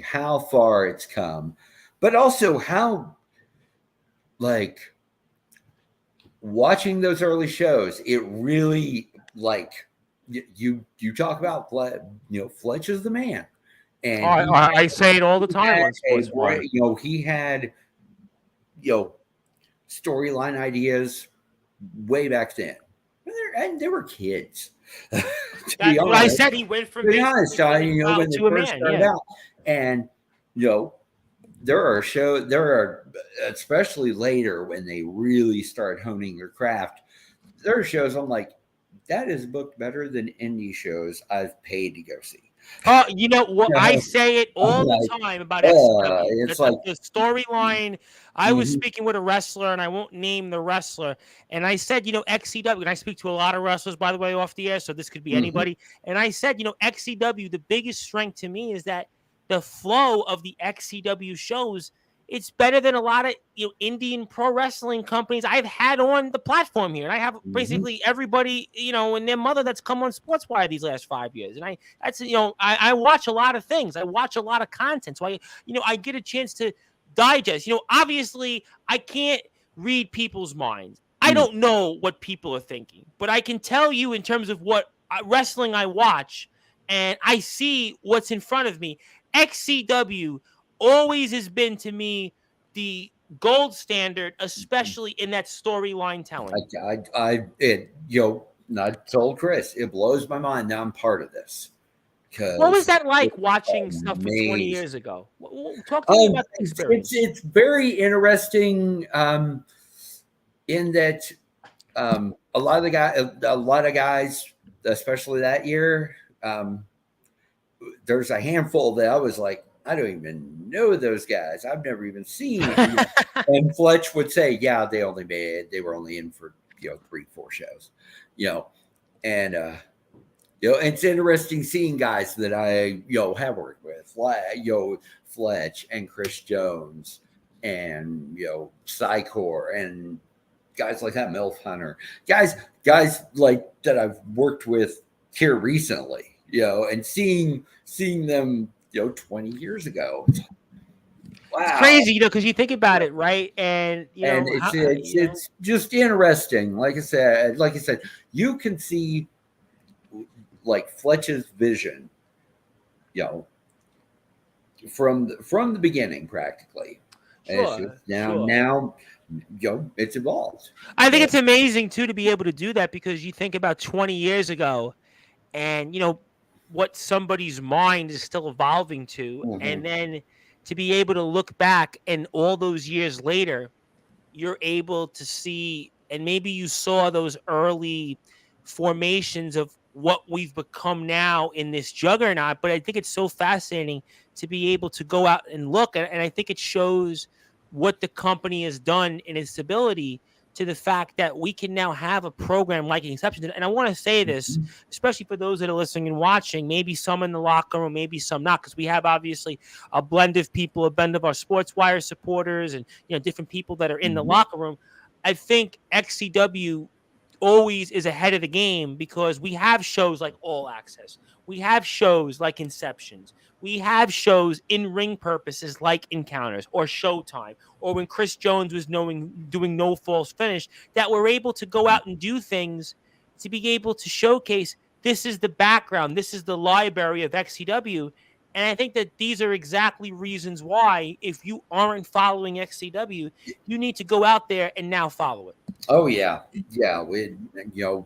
how far it's come, but also how, like, watching those early shows, it really, like, you talk about Fletch is the man, Oh, and I say it all the time had on Sportswire. he had you know storyline ideas way back then, and they were kids. To be That's what I honest, said. He went from to be basically honest, being a when child they to a first man. started Yeah. out, and you know there are, especially later when they really start honing their craft, there are shows I'm like, that is booked better than indie shows I've paid to go see. Oh, you know what? I say it I'm all the like, time about XCW. it's like, The storyline. I was mhm, speaking with a wrestler, and I won't name the wrestler. And I said, XCW, and I speak to a lot of wrestlers, by the way, off the air, so this could be mhm, anybody. And I said, XCW, the biggest strength to me is that the flow of the XCW shows, it's better than a lot of Indian pro wrestling companies I've had on the platform here. And I have mhm. basically everybody, and their mother that's come on Sportswire these last 5 years. And I watch a lot of things. I watch a lot of content. So I get a chance to digest. Obviously I can't read people's minds. I Mm. don't know what people are thinking, but I can tell you in terms of what wrestling I watch, and I see what's in front of me. XCW always has been to me the gold standard, especially in that storyline telling. I told Chris, it blows my mind now I'm part of this, What was because that like it's watching stuff from 20 amazing. years ago? Talk to me about the experience. It's very interesting, in that, a lot of guys, especially that year, there's a handful that I was like, I don't even know those guys. I've never even seen. And Fletch would say, yeah, they were only in for 3-4 shows, you know, and it's interesting seeing guys that I have worked with, like Fletch and Chris Jones and Psychor and guys like that, Milf Hunter, guys like that I've worked with here recently, and seeing them 20 years ago. It's Wow. crazy, because you think about it, right? And And it's just interesting. Like I said, you can see, like, Fletch's vision, you know, from the beginning practically. And it's just sure, sure. now it's evolved. I think So, it's amazing too to be able to do that, because you think about 20 years ago, and what somebody's mind is still evolving to, mhm. and then to be able to look back, and all those years later you're able to see, and maybe you saw those early formations of what we've become now in this juggernaut. But I think it's so fascinating to be able to go out and look, and I think it shows what the company has done in its ability, to the fact that we can now have a program like Inception. And I want to say this, Mhm. especially for those that are listening and watching, maybe some in the locker room, maybe some not, because we have obviously a blend of people, a blend of our Sportswire supporters, and different people that are in the Mhm. locker room. I think XCW always is ahead of the game, because we have shows like All Access. We have shows like Inceptions. We have shows in ring purposes like Encounters or Showtime, or when Chris Jones was doing No Falls Finish, that we're able to go out and do things to be able to showcase, this is the background, this is the library of XCW. And I think that these are exactly reasons why, if you aren't following XCW, you need to go out there and now follow it. Oh yeah, yeah. We, like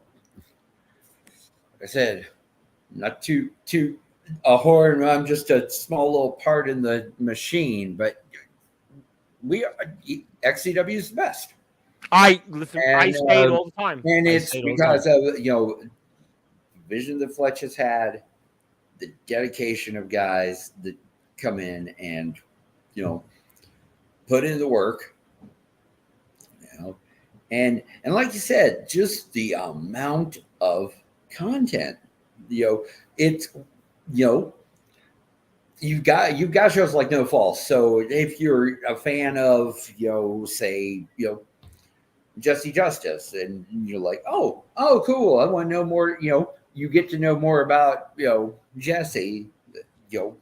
I said, not too a horn. I'm just a small little part in the machine, but we are, XCW is the best, I listen. I and say it all the time. I it's say it all the time. because of vision that Fletch has had, the dedication of guys that come in and you know put in the work, you know, And like you said, just the amount of content, it's you know you've got shows like No Falls. So if you're a fan of say Jesse Justice, and you're like, oh cool, I want to know more, you get to know more about Jesse, you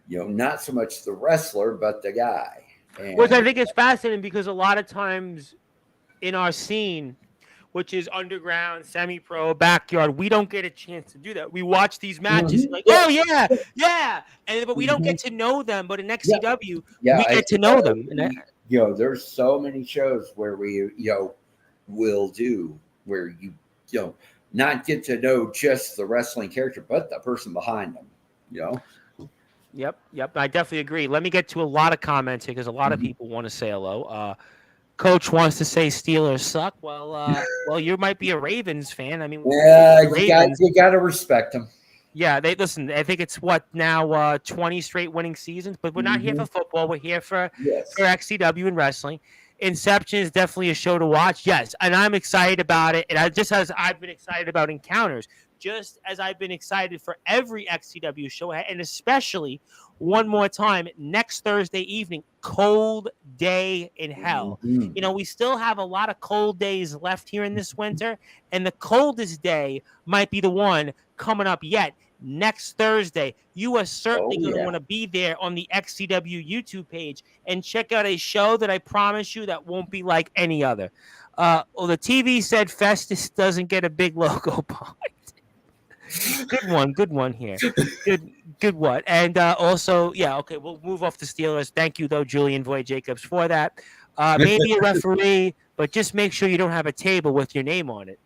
know not so much the wrestler but the guy. Which I And think is fascinating because a lot of times in our scene, which is underground, semi-pro, backyard, we don't get a chance to do that. We watch these matches like, yeah, oh yeah, yeah, but we don't mhm, get to know them. But in yeah, XCW, yeah. we get to know them. There's so many shows where we will do where not get to know just the wrestling character, but the person behind them. Yep. I definitely agree. Let me get to a lot of comments here because a lot of Mhm. people want to say hello. Coach wants to say Steelers suck. Well, you might be a Ravens fan. I mean, Yeah, the Ravens. you got to respect them. Yeah, they listen. I think it's what now 20 straight winning seasons, but we're not here for football. We're here for Yes. XCW and wrestling. Inception is definitely a show to watch. Yes, and I'm excited about it. And just as I've been excited about Encounters, just as I've been excited for every XCW show, and especially one more time next Thursday evening, Cold Day in Hell. Mhm. We still have a lot of cold days left here in this winter, and the coldest day might be the one coming up yet. Next Thursday, you are certainly Oh going to yeah. want to be there on the XCW YouTube page and check out a show that I promise you that won't be like any other. Well, the TV said Festus doesn't get a big logo behind. Good one here. Good one. And also, yeah, okay, we'll move off the Steelers. Thank you, though, Julian Voigt Jacobs, for that. Maybe a referee, but just make sure you don't have a table with your name on it.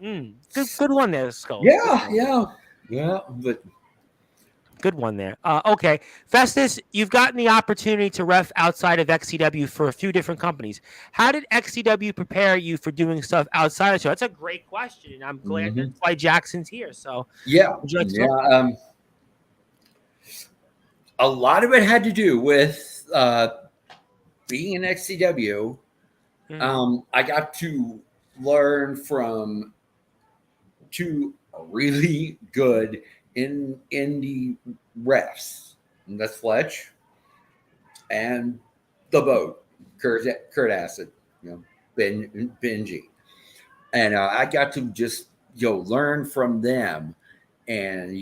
Good one there, Skulls. Yeah. But Good one there. Okay. Festus, you've gotten the opportunity to ref outside of XCW for a few different companies. How did XCW prepare you for doing stuff outside of the show? That's a great question. And I'm glad that's why Jackson's here. So, yeah, would you like to yeah. talk? A lot of it had to do with being in XCW. I got to learn from two really good indie refs. And that's Fletch and the boat, Kurt Acid, Benji. And I got to just learn from them, and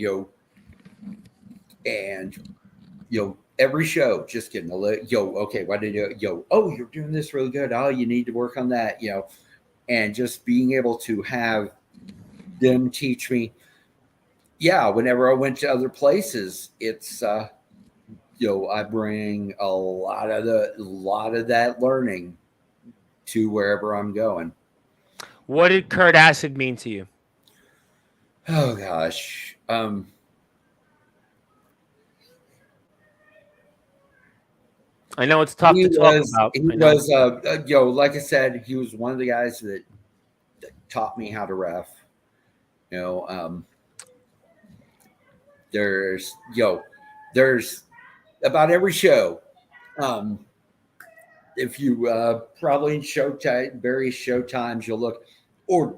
every show just getting a little okay, what did you oh, you're doing this really good, oh, you need to work on that, and just being able to have them teach me. Yeah, whenever I went to other places, it's I bring a lot of that learning to wherever I'm going. What did Kurt Acid mean to you? Oh gosh. I know it's tough to talk about. He was, like I said, he was one of the guys that taught me how to ref. There's about every show. If you probably in Showtime, various Showtimes, you'll look, or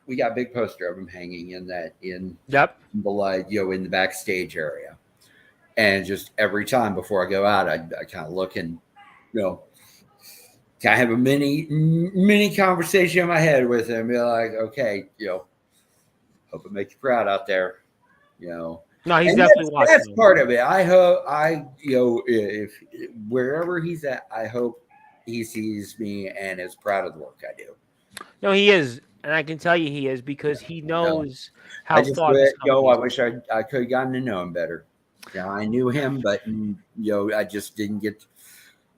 we got a big poster of him hanging in Yep. the light, in the backstage area. And just every time before I go out, I kind of look and, kind of have a mini conversation in my head with him. Be like, okay, hope it makes you proud out there, No, he's definitely watching. That's part of it. I hope if wherever he's at, I hope he sees me and is proud of the work I do. No, he is. And I can tell you he is because he knows how I just far this I wish I could have gotten to know him better. Yeah, I knew him, but I just didn't get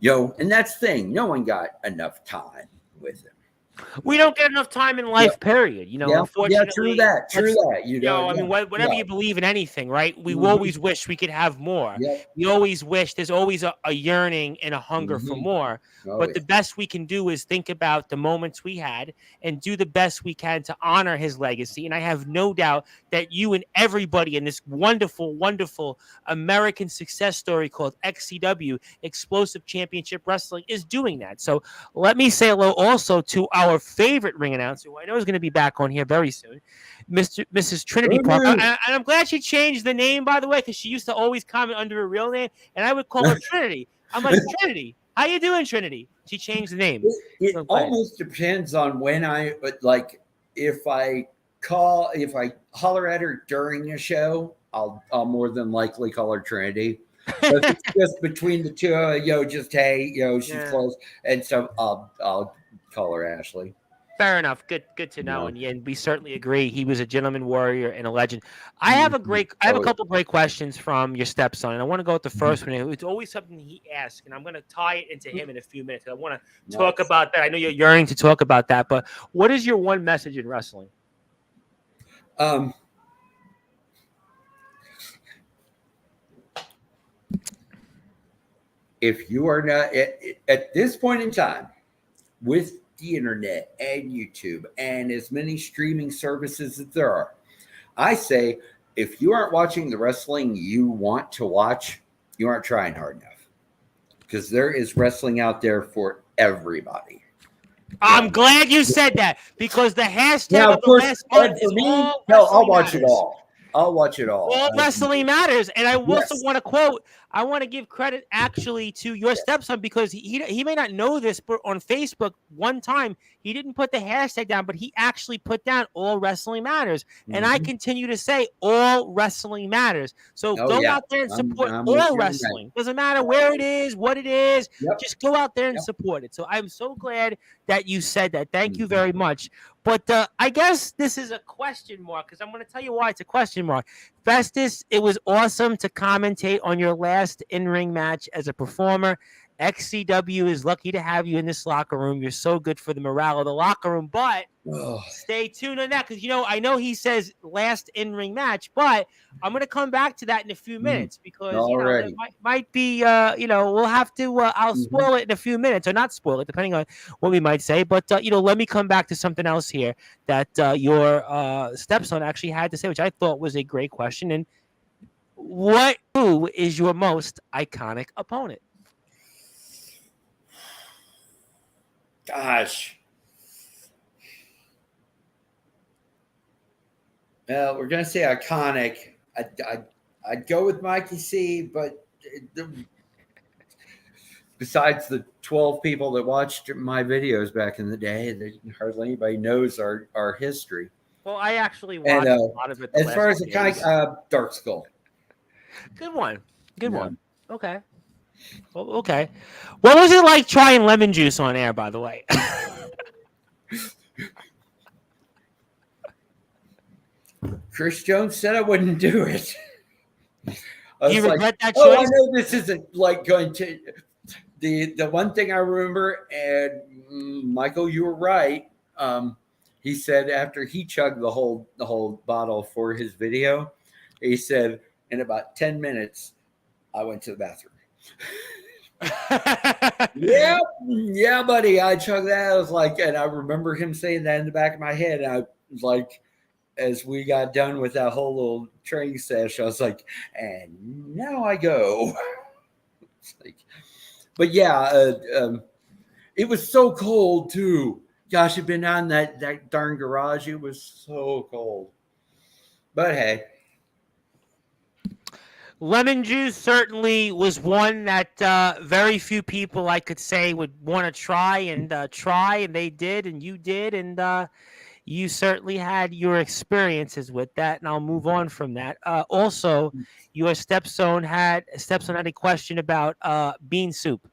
and that's the thing. No one got enough time with him. We don't get enough time in life, period. Yeah, true Unfortunately, that. True that's, that. You know, I mean, whatever yeah. you believe in anything, right? We Mhm. always wish we could have more. Yep. We always wish there's always a yearning and a hunger for Mhm. more. Oh But yeah. the best we can do is think about the moments we had and do the best we can to honor his legacy. And I have no doubt that you and everybody in this wonderful, wonderful American success story called XCW, Explosive Championship Wrestling, is doing that. So let me say hello also to our favorite ring announcer, who I know is going to be back on here very soon, Mrs. Trinity Park. Woo-hoo. And I'm glad she changed the name, by the way, because she used to always comment under her real name, and I would call her Trinity. I'm like, Trinity, how you doing, Trinity? She changed the name. It So glad. almost depends on when but like if I holler at her during a show, I'll more than likely call her Trinity. But if it's just between the two, just hey, she's Yeah. close, and so I'll call her Ashley. Fair enough. Good to know. And we certainly agree. He was a gentleman warrior and a legend. I have a couple great questions from your stepson, and I want to go with the first one. It's always something he asks, and I'm going to tie it into him in a few minutes. I want to talk about that. I know you're yearning to talk about that, but what is your one message in wrestling? If you are not at this point in time with the internet and YouTube and as many streaming services as there are, I say if you aren't watching the wrestling you want to watch, you aren't trying hard enough, because there is wrestling out there for everybody. I'm glad you said that, because the hashtag Now, of of the course, last month for is me, all no, I'll wrestling watch it matters. all. I'll watch it all. All wrestling matters. And I also Yes. want to quote, I want to give credit actually to your stepson, because he may not know this, but on Facebook one time he didn't put the hashtag down, but he actually put down all wrestling matters. And I continue to say all wrestling matters. So go out there and support I'm with all you, wrestling. Doesn't matter where it is, what it is. Yep. Just go out there and support it. So I'm so glad that you said that. Thank you very much. But I guess this is a question mark, because I'm going to tell you why it's a question mark. Festus, it was awesome to commentate on your last in-ring match as a performer. XCW is lucky to have you in this locker room. You're so good for the morale of the locker room, but stay tuned on that, because I know he says last in-ring match, but I'm going to come back to that in a few minutes, because it might be we'll have to I'll spoil it in a few minutes, or not spoil it, depending on what we might say. But let me come back to something else here that your stepson actually had to say, which I thought was a great question. And who is your most iconic opponent? Gosh. Well, we're gonna say iconic. I'd go with Mikey C, but besides the 12 people that watched my videos back in the day, hardly anybody knows our history. Well, I actually watched a lot of it. As far as iconic, Dark Skull. Good one. Okay. Well, okay. What was it like trying lemon juice on air, by the way? Chris Jones said I wouldn't do it. Do you regret that choice? I know this isn't like going to the one thing I remember, and Michael, you were right. He said after he chugged the whole bottle for his video, he said in about 10 minutes, I went to the bathroom. Yeah, buddy. I chugged that. I was like, and I remember him saying that in the back of my head. And I was like, as we got done with that whole little training session, I was like, and now I go. It's like, but yeah, it was so cold too. Gosh, it'd been on that darn garage. It was so cold. But hey. Lemon juice certainly was one that very few people, I could say, would want to try, and they did, and you did, and you certainly had your experiences with that, and I'll move on from that. Also, your stepson had a question about bean soup.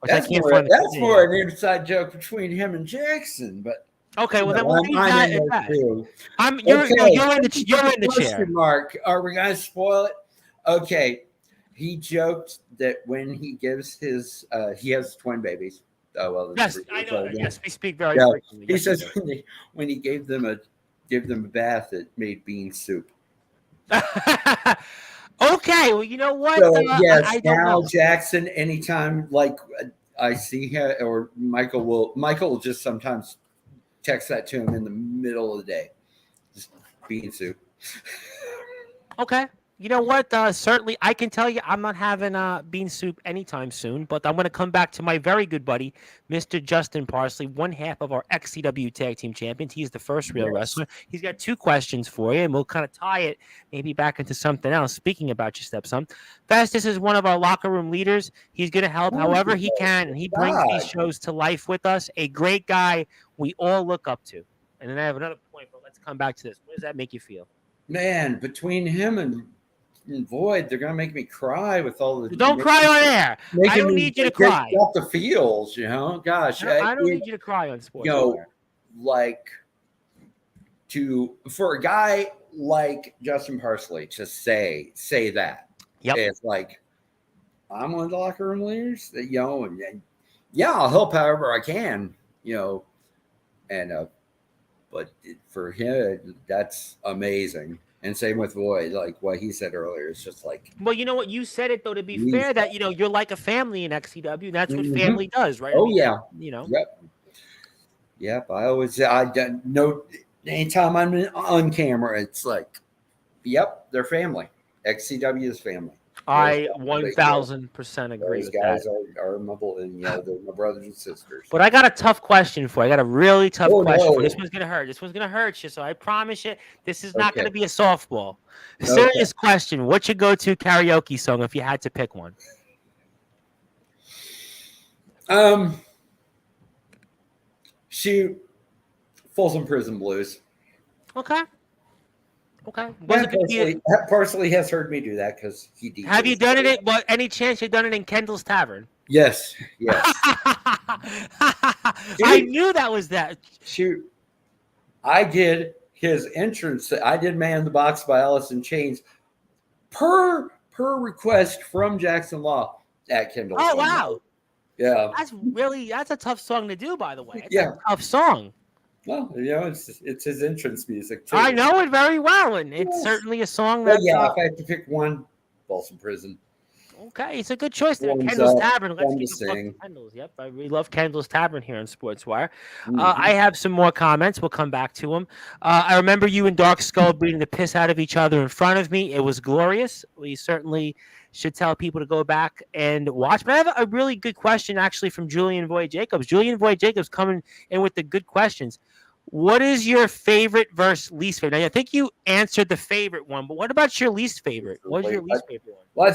That's more an inside joke between him and Jackson, but. Okay, well then we'll leave that at that. You're in the chair. Mark, are we gonna spoil it? Okay, he joked that when he gives his he has twin babies, Oh well, Yes, that's I know. Yes, we speak very yeah. frequently. He Yes, we says do. when he gave them a bath, it made bean soup. Okay, well, you know what? So yes, I don't now know. Jackson, anytime like I see him or Michael will just sometimes text that to him in the middle of the day. Just bean soup. Okay. You know what? Certainly, I can tell you I'm not having bean soup anytime soon, but I'm going to come back to my very good buddy, Mr. Justin Parsley, one half of our XCW Tag Team Champions. He's the first real Yes. wrestler. He's got 2 questions for you, and we'll kind of tie it maybe back into something else. Speaking about your stepson, Festus is one of our locker room leaders. He's going to help however he can, and he brings these God, shows to life with us. A great guy we all look up to. And then I have another point, but let's come back to this. What does that make you feel? man, between him and Void, they're gonna make me cry with all the Don't cry on air. I making don't me need you to get cry. off the feels. Gosh, I don't need you to cry on you know, Sportswire. like for a guy like Justin Parsley to say that. Yep. It's like I'm one of the locker room leaders, and yeah, I'll help however I can, and but for him, that's amazing. And same with Void, like what he said earlier. It's just like, Well, you know what? You said it, though, to be he's, fair, that, you're like a family in XCW, and that's what mhm. family does, right? I Oh mean, yeah, you know. yep. I don't know. Anytime I'm on camera, it's like, yep, they're family. XCW is family. I Those 1000% agree with that. guys are my they're my brothers and sisters. But I got a tough question for you. I got a really tough Oh question for you. no. This one's gonna hurt. This one's gonna hurt you. So I promise you, this is not Okay. gonna be a softball. Okay. Serious question. What's your go-to karaoke song if you had to pick one? Shoot, Folsom Prison Blues. Okay. Okay. Yeah, Was it gonna be? Parsley has heard me do that because he DJs. Have you done it? What? Any chance you've done it in Kendall's Tavern? Yes. I knew that was that. Shoot, I did his entrance. I did Man in the Box by Alice in Chains per request from Jackson Law at Kendall's. Oh wow. Yeah. That's a tough song to do, by the way. It's Yeah. a tough song. Well, it's his entrance music too. I know it very well, and it's certainly a song that. But yeah, if I had to pick one, Folsom Prison. Okay, it's a good choice there. One's, Kendall's Tavern. Let's fun keep to it sing. Kendall's. Yep, I really love Kendall's Tavern here on Sportswire. Mhm. I have some more comments. We'll come back to them. I remember you and Dark Skull beating the piss out of each other in front of me. It was glorious. We certainly should tell people to go back and watch. But I have a really good question, actually, from Julian Void Jacobs. Julian Void Jacobs coming in with the good questions. What is your favorite versus least favorite? Now, I think you answered the favorite one, but what about your least favorite? What is your least favorite one? Well,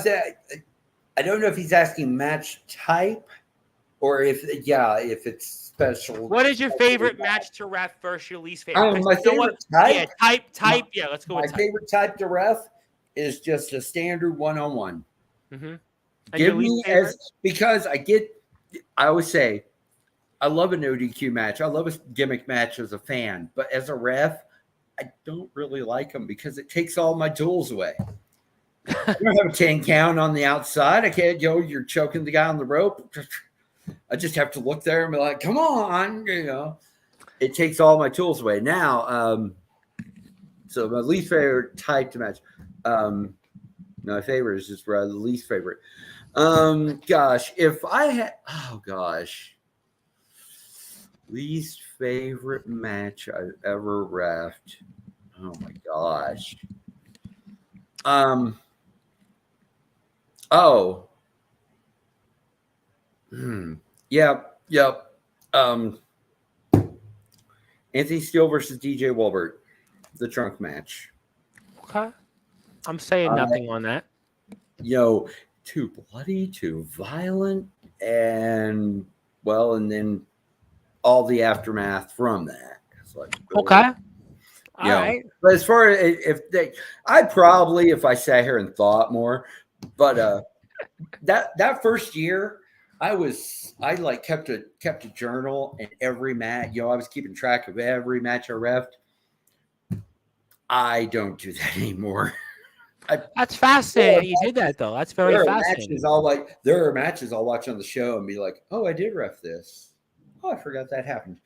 I don't know if he's asking match type or if it's special. What is your favorite match to ref versus your least favorite? My favorite type? Yeah, type. Yeah, let's go My with type. favorite type to ref is just a standard one-on-one. Mm-hmm. Give me because I always say, I love an ODQ match. I love a gimmick match as a fan, but as a ref, I don't really like them because it takes all my tools away. I don't have a 10 count on the outside. I can't, you're choking the guy on the rope. I just have to look there and be like, come on, It takes all my tools away. Now, so my least favorite type to match. My favorite is just rather the least favorite. Gosh, if I had, least favorite match I've ever reffed. Oh my gosh. Yep. Anthony Steele versus DJ Wolbert, the trunk match. Okay. I'm saying nothing on that. Too bloody, too violent, and then all the aftermath from that. It's like, okay. All right. But as far as if I sat here and thought more, but that first year I kept a journal in every match. I was keeping track of every match I reffed. I don't do that anymore. That's fascinating. You did that though. That's very fascinating. There are matches I'll watch on the show and be like, oh, I did ref this. Oh, I forgot that happened.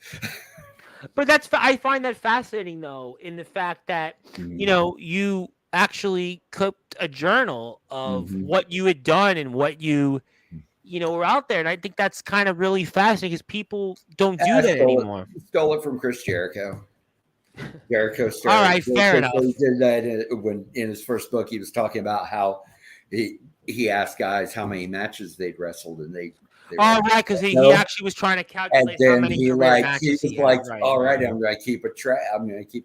But I find that fascinating though, in the fact that you actually kept a journal of what you had done and what you were out there, and I think that's kind of really fascinating because people don't do that anymore. Stole it from Chris Jericho. Jericho started. All right, fair enough. He did that when in his first book he was talking about how he asked guys how many matches they'd wrestled, and they right, because he actually was trying to calculate how many matches he was like, all right, I'm going to keep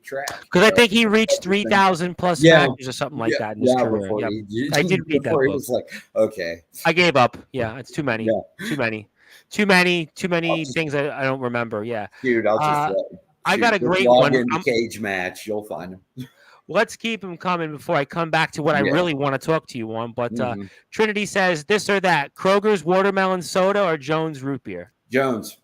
track. Because I think he reached 3,000 plus matches or something like that in his career. I did read that book. He was like, okay, I gave up. Yeah, it's too many. Yeah. Too many things I don't remember. Yeah, dude, I'll just. I got a great one. In the cage match, you'll find him. Let's keep them coming before I come back to what I really want to talk to you on. But Trinity says this or that: Kroger's watermelon soda or Jones root beer. Jones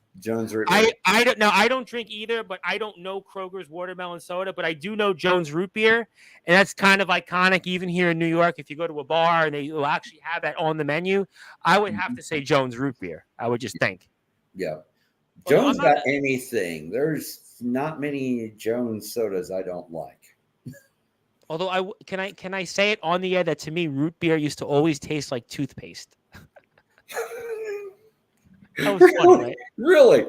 root beer. I don't know. I don't drink either, but I don't know Kroger's watermelon soda. But I do know Jones root beer, and that's kind of iconic. Even here in New York, if you go to a bar and they will actually have that on the menu, I would have to say Jones root beer. I would just think. Yeah, Jones got anything. There's not many Jones sodas I don't like. Although can I say it on the air that to me root beer used to always taste like toothpaste. That was funny, right? Really?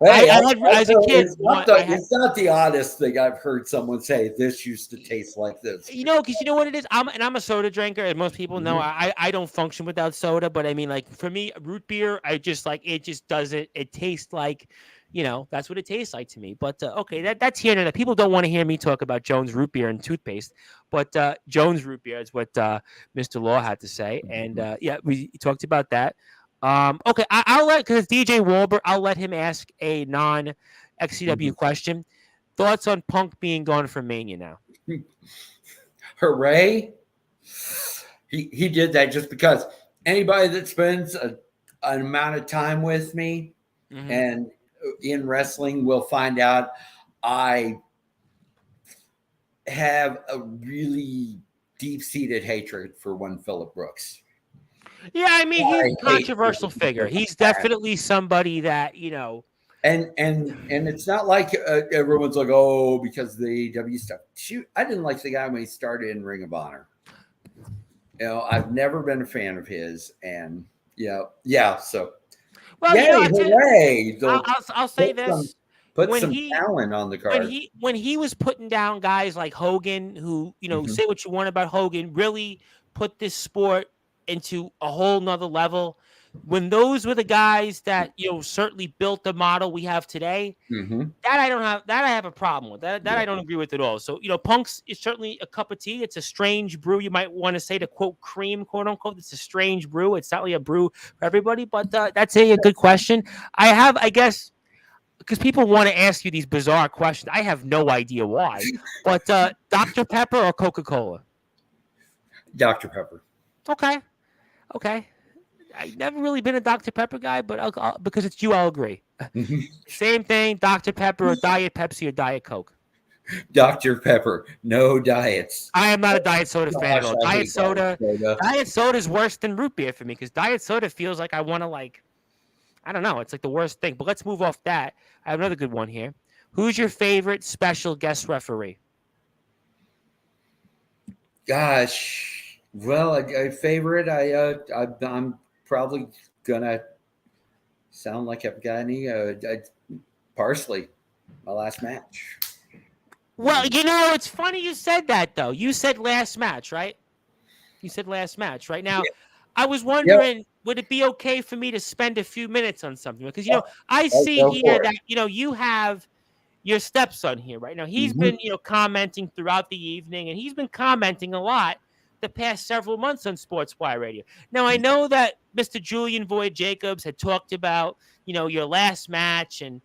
Hey, as a kid, it's not the oddest thing I've heard someone say. This used to taste like this. Because you know what it is. I'm a soda drinker, and most people know I don't function without soda. But I mean, like for me, root beer, I just like it. Just doesn't. It tastes like. That's what it tastes like to me. But okay, that's here and there. People don't want to hear me talk about Jones root beer and toothpaste, but Jones root beer is what Mr. Law had to say. And we talked about that. Okay, I'll let, because DJ Wahlberg, I'll let him ask a non-XCW question. Thoughts on Punk being gone from Mania now? Hooray! He did that just because anybody that spends an amount of time with me and in wrestling will find out I have a really deep-seated hatred for one Phillip Brooks. Yeah, I mean, he's a controversial figure. He's definitely somebody that, And it's not like everyone's like, oh, because the AEW stuff. Shoot, I didn't like the guy when he started in Ring of Honor. I've never been a fan of his, and so. Well, hooray! I'll say this: put some talent on the card. When he was putting down guys like Hogan, who say what you want about Hogan, really put this sport into a whole nother level. When those were the guys that certainly built the model we have today, that I have a problem with. That I don't agree with at all. So Punk's is certainly a cup of tea. It's a strange brew. You might want to say, to quote cream, quote unquote. It's a strange brew. It's not really a brew for everybody. But that's a good question. I guess, because people want to ask you these bizarre questions. I have no idea why. But Dr. Pepper or Coca-Cola? Dr. Pepper. Okay. I've never really been a Dr. Pepper guy, but because it's you, I'll agree. Same thing, Dr. Pepper or Diet Pepsi or Diet Coke? Dr. Pepper, no diets. I am not a diet soda fan at all. Diet soda is worse than root beer for me, because diet soda feels like I want to, I don't know. It's like the worst thing. But let's move off that. I have another good one here. Who's your favorite special guest referee? Gosh, well, a favorite. I'm probably gonna sound like I've got any Parsley, my last match. Well, it's funny you said that, though. You said last match, right? Now, I was wondering, would it be okay for me to spend a few minutes on something? Because, I see here that, you have your stepson here right now. He's been, commenting throughout the evening, and he's been commenting a lot the past several months on Sportswire Radio. Now, I know that Mr. Julian Void Jacobs had talked about, your last match, and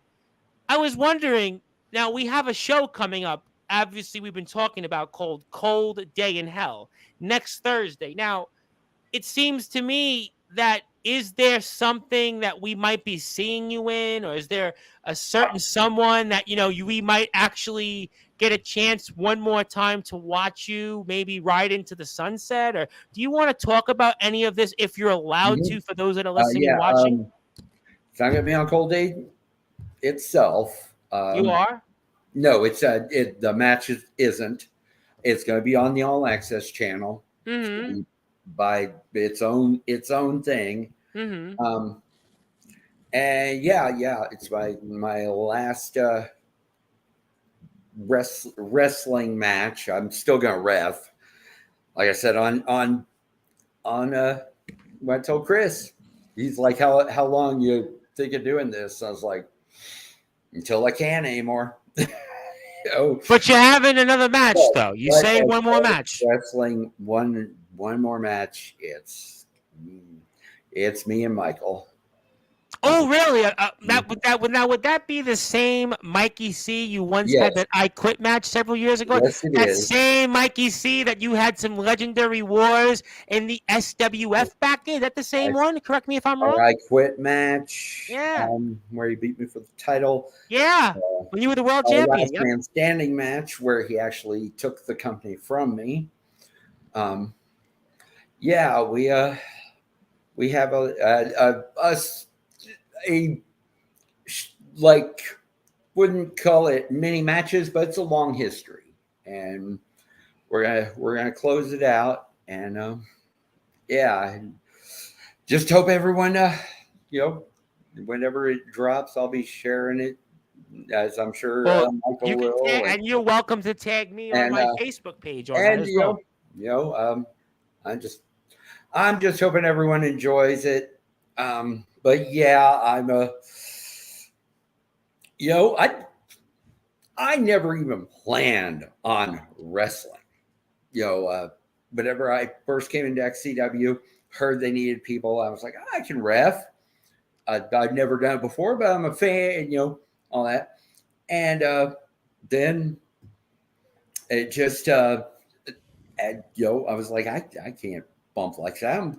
I was wondering, now we have a show coming up. Obviously, we've been talking about Cold Day in Hell next Thursday. Now, it seems to me that is there something that we might be seeing you in, or is there a certain someone that we might actually get a chance one more time to watch you maybe ride into the sunset? Or do you want to talk about any of this if you're allowed Mhm. to, for those that are listening and Yeah, watching? it's not going to be on Cold Day itself. You are? No, the match isn't. It's going to be on the All Access channel. It's going to Mm-hmm. be by its own thing. Mm-hmm. Um, and yeah, it's my last wrestling match. I'm still going to ref. Like I said on when I told Chris, he's like, how long you think of doing this? I was like, until I can't anymore. Oh, But you're having another match, though. You but say as one more far as match. wrestling, one more match. It's me and Michael. Oh, really? Mhm. Would that be the same Mikey C you once had Yes, that I Quit match several years ago? yes, it That is. same Mikey C that you had some legendary wars in the SWF back then? Is that the I, same one? Correct me if I'm wrong. I quit match Yeah, where he beat me for the title. yeah. Uh, When you were the world our champion. last Yep. man standing match where he actually took the company from me. Um, yeah, we have a like wouldn't call it mini matches, but it's a long history, and we're gonna close it out. And yeah, just hope everyone, you know, whenever it drops, I'll be sharing it, as I'm sure Well, Michael you can will, and you're welcome to tag me on and my uh, Facebook page on that and as well. you know, I'm just I'm just hoping everyone enjoys it. But yeah, you know, I never even planned on wrestling. Whenever I first came into XCW, heard they needed people, I was like, I can ref. I'd never done it before, but I'm a fan, all that. And then it just, I was like, I can't bump like that. I'm,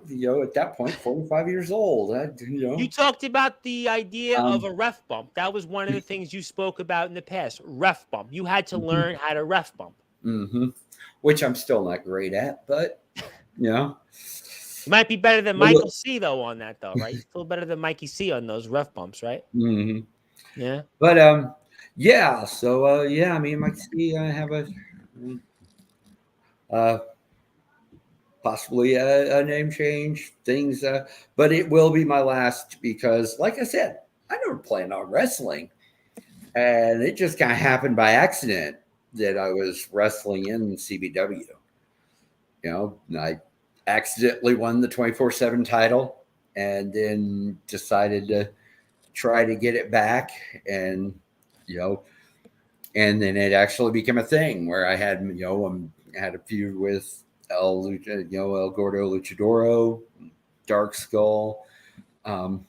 at that point, 45 years old. You talked about the idea of um, a ref bump. That was one of the things you spoke about in the past. Ref bump. You had to mhm, learn how to ref bump. mhm. Which I'm still not great at, but you know, You might be better than well, Michael look, C though on that though, right? Still better than Mikey C on those ref bumps, right? mhm. Yeah. But yeah. So yeah, I mean, Mike C, I have uh, possibly a name change, things, but it will be my last because, like I said, I never planned on wrestling, and it just kind of happened by accident that I was wrestling in CBW. I accidentally won the 24/7 title, and then decided to try to get it back, and you know, and then it actually became a thing where I had had a feud with El Gordo Luchadoro, Dark Skull. Um,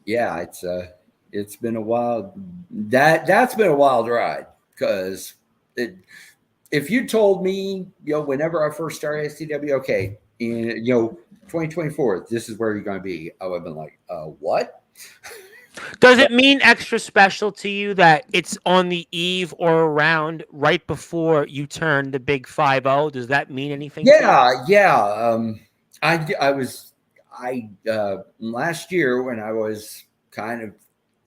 yeah, it's been a wild that's been a wild ride because it. If you told me, whenever I first started SCW, okay, in 2024, this is where you're going to be, I would have been like, what? Does But it mean extra special to you that it's on the eve or around right before you turn the big 5-0? Does that mean anything to you? yeah. I was last year when I was kind of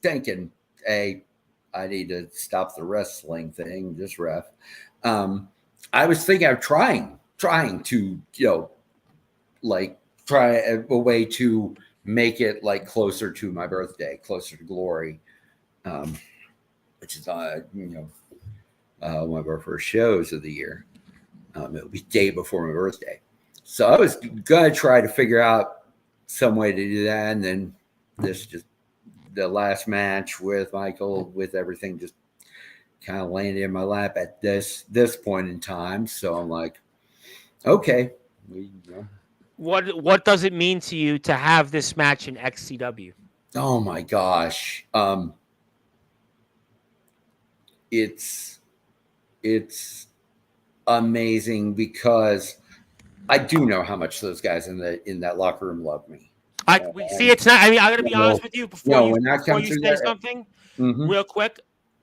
thinking, hey, I need to stop the wrestling thing, just ref. Um, I was thinking of trying to like try a way to make it like closer to my birthday, closer to glory, um, which is one of our first shows of the year. It'll be day before my birthday. So I was gonna try to figure out some way to do that, and then this just the last match with Michael with everything just kind of landed in my lap at this point in time. So I'm like, okay, we, What does it mean to you to have this match in XCW? oh my gosh, it's it's amazing because I do know how much those guys in that locker room love me. We see it's not. I mean, I got to be honest with you when I come before you through say that, something mm-hmm. real quick.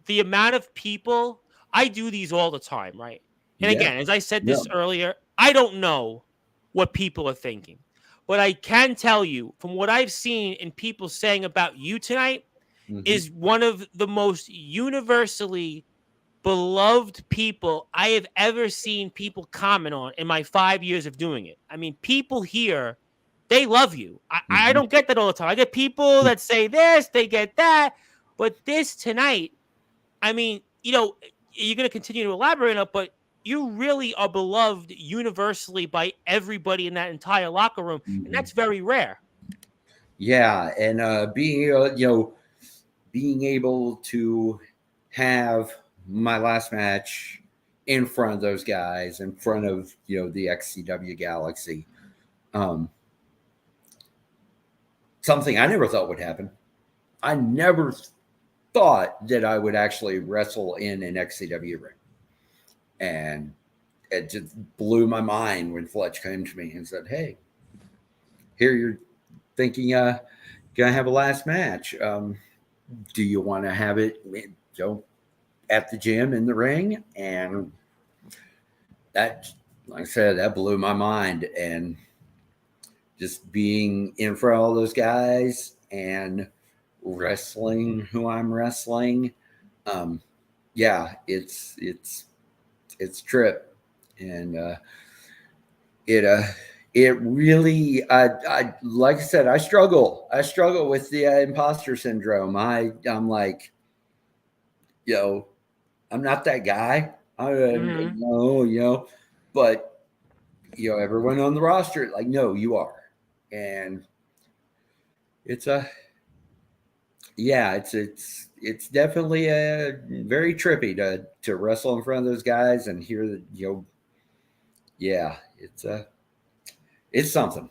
The amount of people, I do these all the time, right? And again, as I said this earlier, I don't know what people are thinking, but I can tell you from what I've seen and people saying about you tonight is one of the most universally beloved people I have ever seen people comment on in my 5 years of doing it. I mean, people here, they love you. I don't get that all the time. I get people that say this, they get that. But this tonight, I mean, you're going to continue to elaborate on it, but you really are beloved universally by everybody in that entire locker room. And that's very rare. Yeah. And being able to have my last match in front of those guys, in front of the XCW Galaxy, something I never thought would happen. I never thought that I would actually wrestle in an XCW ring, and it just blew my mind when Fletch came to me and said, "Hey, here you're thinking gonna have a last match. Do you want to have it at the gym in the ring?" And that, like I said, that blew my mind. And just being in front of all those guys and wrestling who I'm wrestling, it's trip. And it really, I like I said, I struggle with the imposter syndrome. I'm like, I'm not that guy. No, but everyone on the roster, like, no, you are. And it's definitely very trippy to wrestle in front of those guys and hear that, it's something.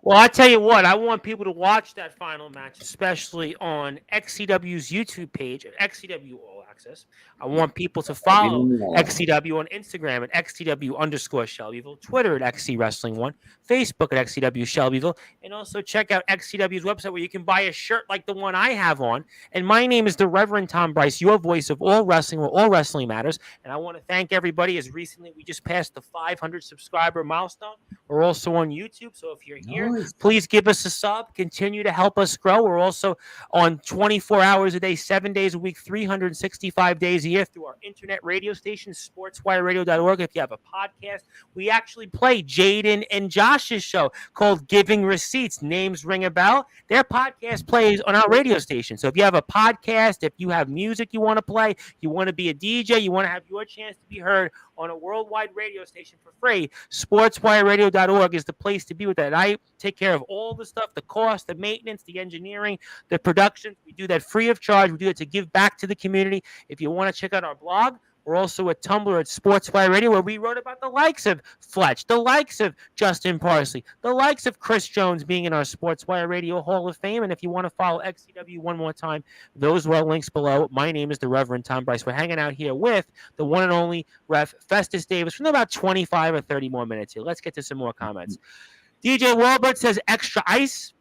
Well, I tell you what, I want people to watch that final match, especially on XCW's YouTube page at XCW All Access. I want people to follow XCW on Instagram at XCW_Shelbyville, Twitter at XC Wrestling 1, Facebook at XCW Shelbyville, and also check out XCW's website where you can buy a shirt like the one I have on. And my name is the Reverend Tom Bryce, your voice of all wrestling where all wrestling matters. And I want to thank everybody, as recently we just passed the 500 subscriber milestone. We're also on YouTube, so if you're here, please give us a sub. Continue to help us grow. We're also on 24 hours a day, 7 days a week, 365 days a year through our internet radio station, sportswireradio.org. If you have a podcast, we actually play Jaden and Josh's show called Giving Receipts. Names ring a bell. Their podcast plays on our radio station. So if you have a podcast, if you have music you want to play, you want to be a DJ, you want to have your chance to be heard on a worldwide radio station for free, sportswireradio.org is the place to be with that. I take care of all the stuff, the cost, the maintenance, the engineering, the production. We do that free of charge. We do it to give back to the community. If you want to check out our blog, we're also at Tumblr at Sportswire Radio, where we wrote about the likes of Fletch, the likes of Justin Parsley, the likes of Chris Jones being in our Sportswire Radio Hall of Fame. And if you want to follow XCW one more time, those are links below. My name is the Reverend Tom Bryce. We're hanging out here with the one and only Ref Festus Davis for about 25 or 30 more minutes here. Let's get to some more comments. DJ Walbert says extra ice.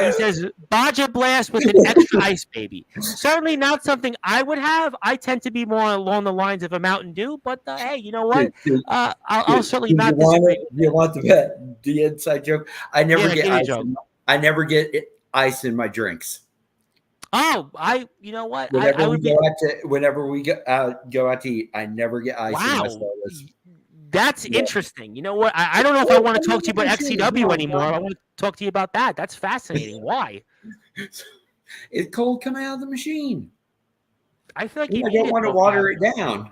He says Baja Blast with an extra ice, baby. Certainly not something I would have. I tend to be more along the lines of a Mountain Dew, but hey, you know what? I'll certainly not disagree. You want the inside joke? I never get ice. I never get ice in my drinks. Oh, you know what? Whenever we go out to eat, I never get ice in my sodas. That's interesting. You know what? I don't know if I want to talk to you about XCW anymore. I want to talk to you about that. That's fascinating. Why? It's cold coming out of the machine. I feel like I don't want to water it down.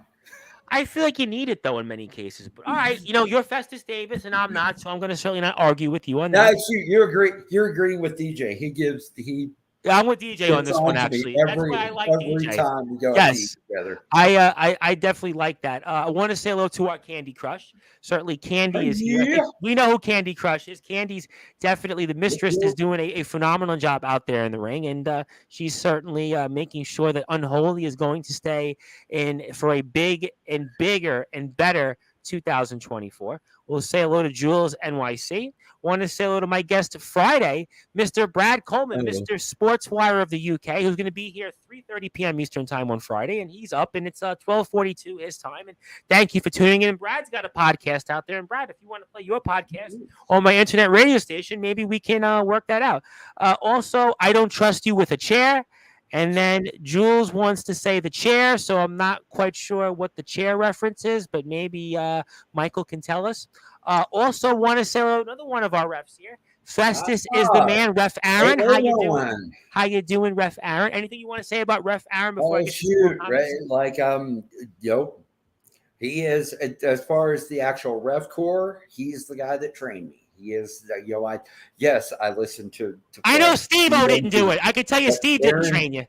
I feel like you need it, though, in many cases. But all right, you're Festus Davis, and I'm not, so I'm going to certainly not argue with you on that. You're agreeing with DJ. I'm with DJ on this one, actually. That's why I like DJ. Every time we go out to eat together. I definitely like that. I want to say hello to our Candy Crush. Certainly, Candy is here. We know who Candy Crush is. Candy's definitely the mistress, is doing a phenomenal job out there in the ring, and she's certainly making sure that Unholy is going to stay in for a big and bigger and better 2024. We'll say hello to Jules NYC. Want to say hello to my guest Friday, Mr. Brad Coleman, Mr. Sportswire of the UK, who's going to be here 3:30 p.m. Eastern time on Friday, and he's up, and it's 12:42 his time. And thank you for tuning in. Brad's got a podcast out there, and Brad, if you want to play your podcast on my internet radio station, maybe we can work that out. Also, I don't trust you with a chair. And then Jules wants to say the chair, so I'm not quite sure what the chair reference is, but maybe Michael can tell us. Also, want to say another one of our refs here. Festus is the man, Ref Aaron. How you doing? How you doing, Ref Aaron? Anything you want to say about Ref Aaron before I get to right? Like he is, as far as the actual ref corps, he's the guy that trained me. He is, I listened to I know Steve-O didn't do it. I can tell you Steve didn't train you.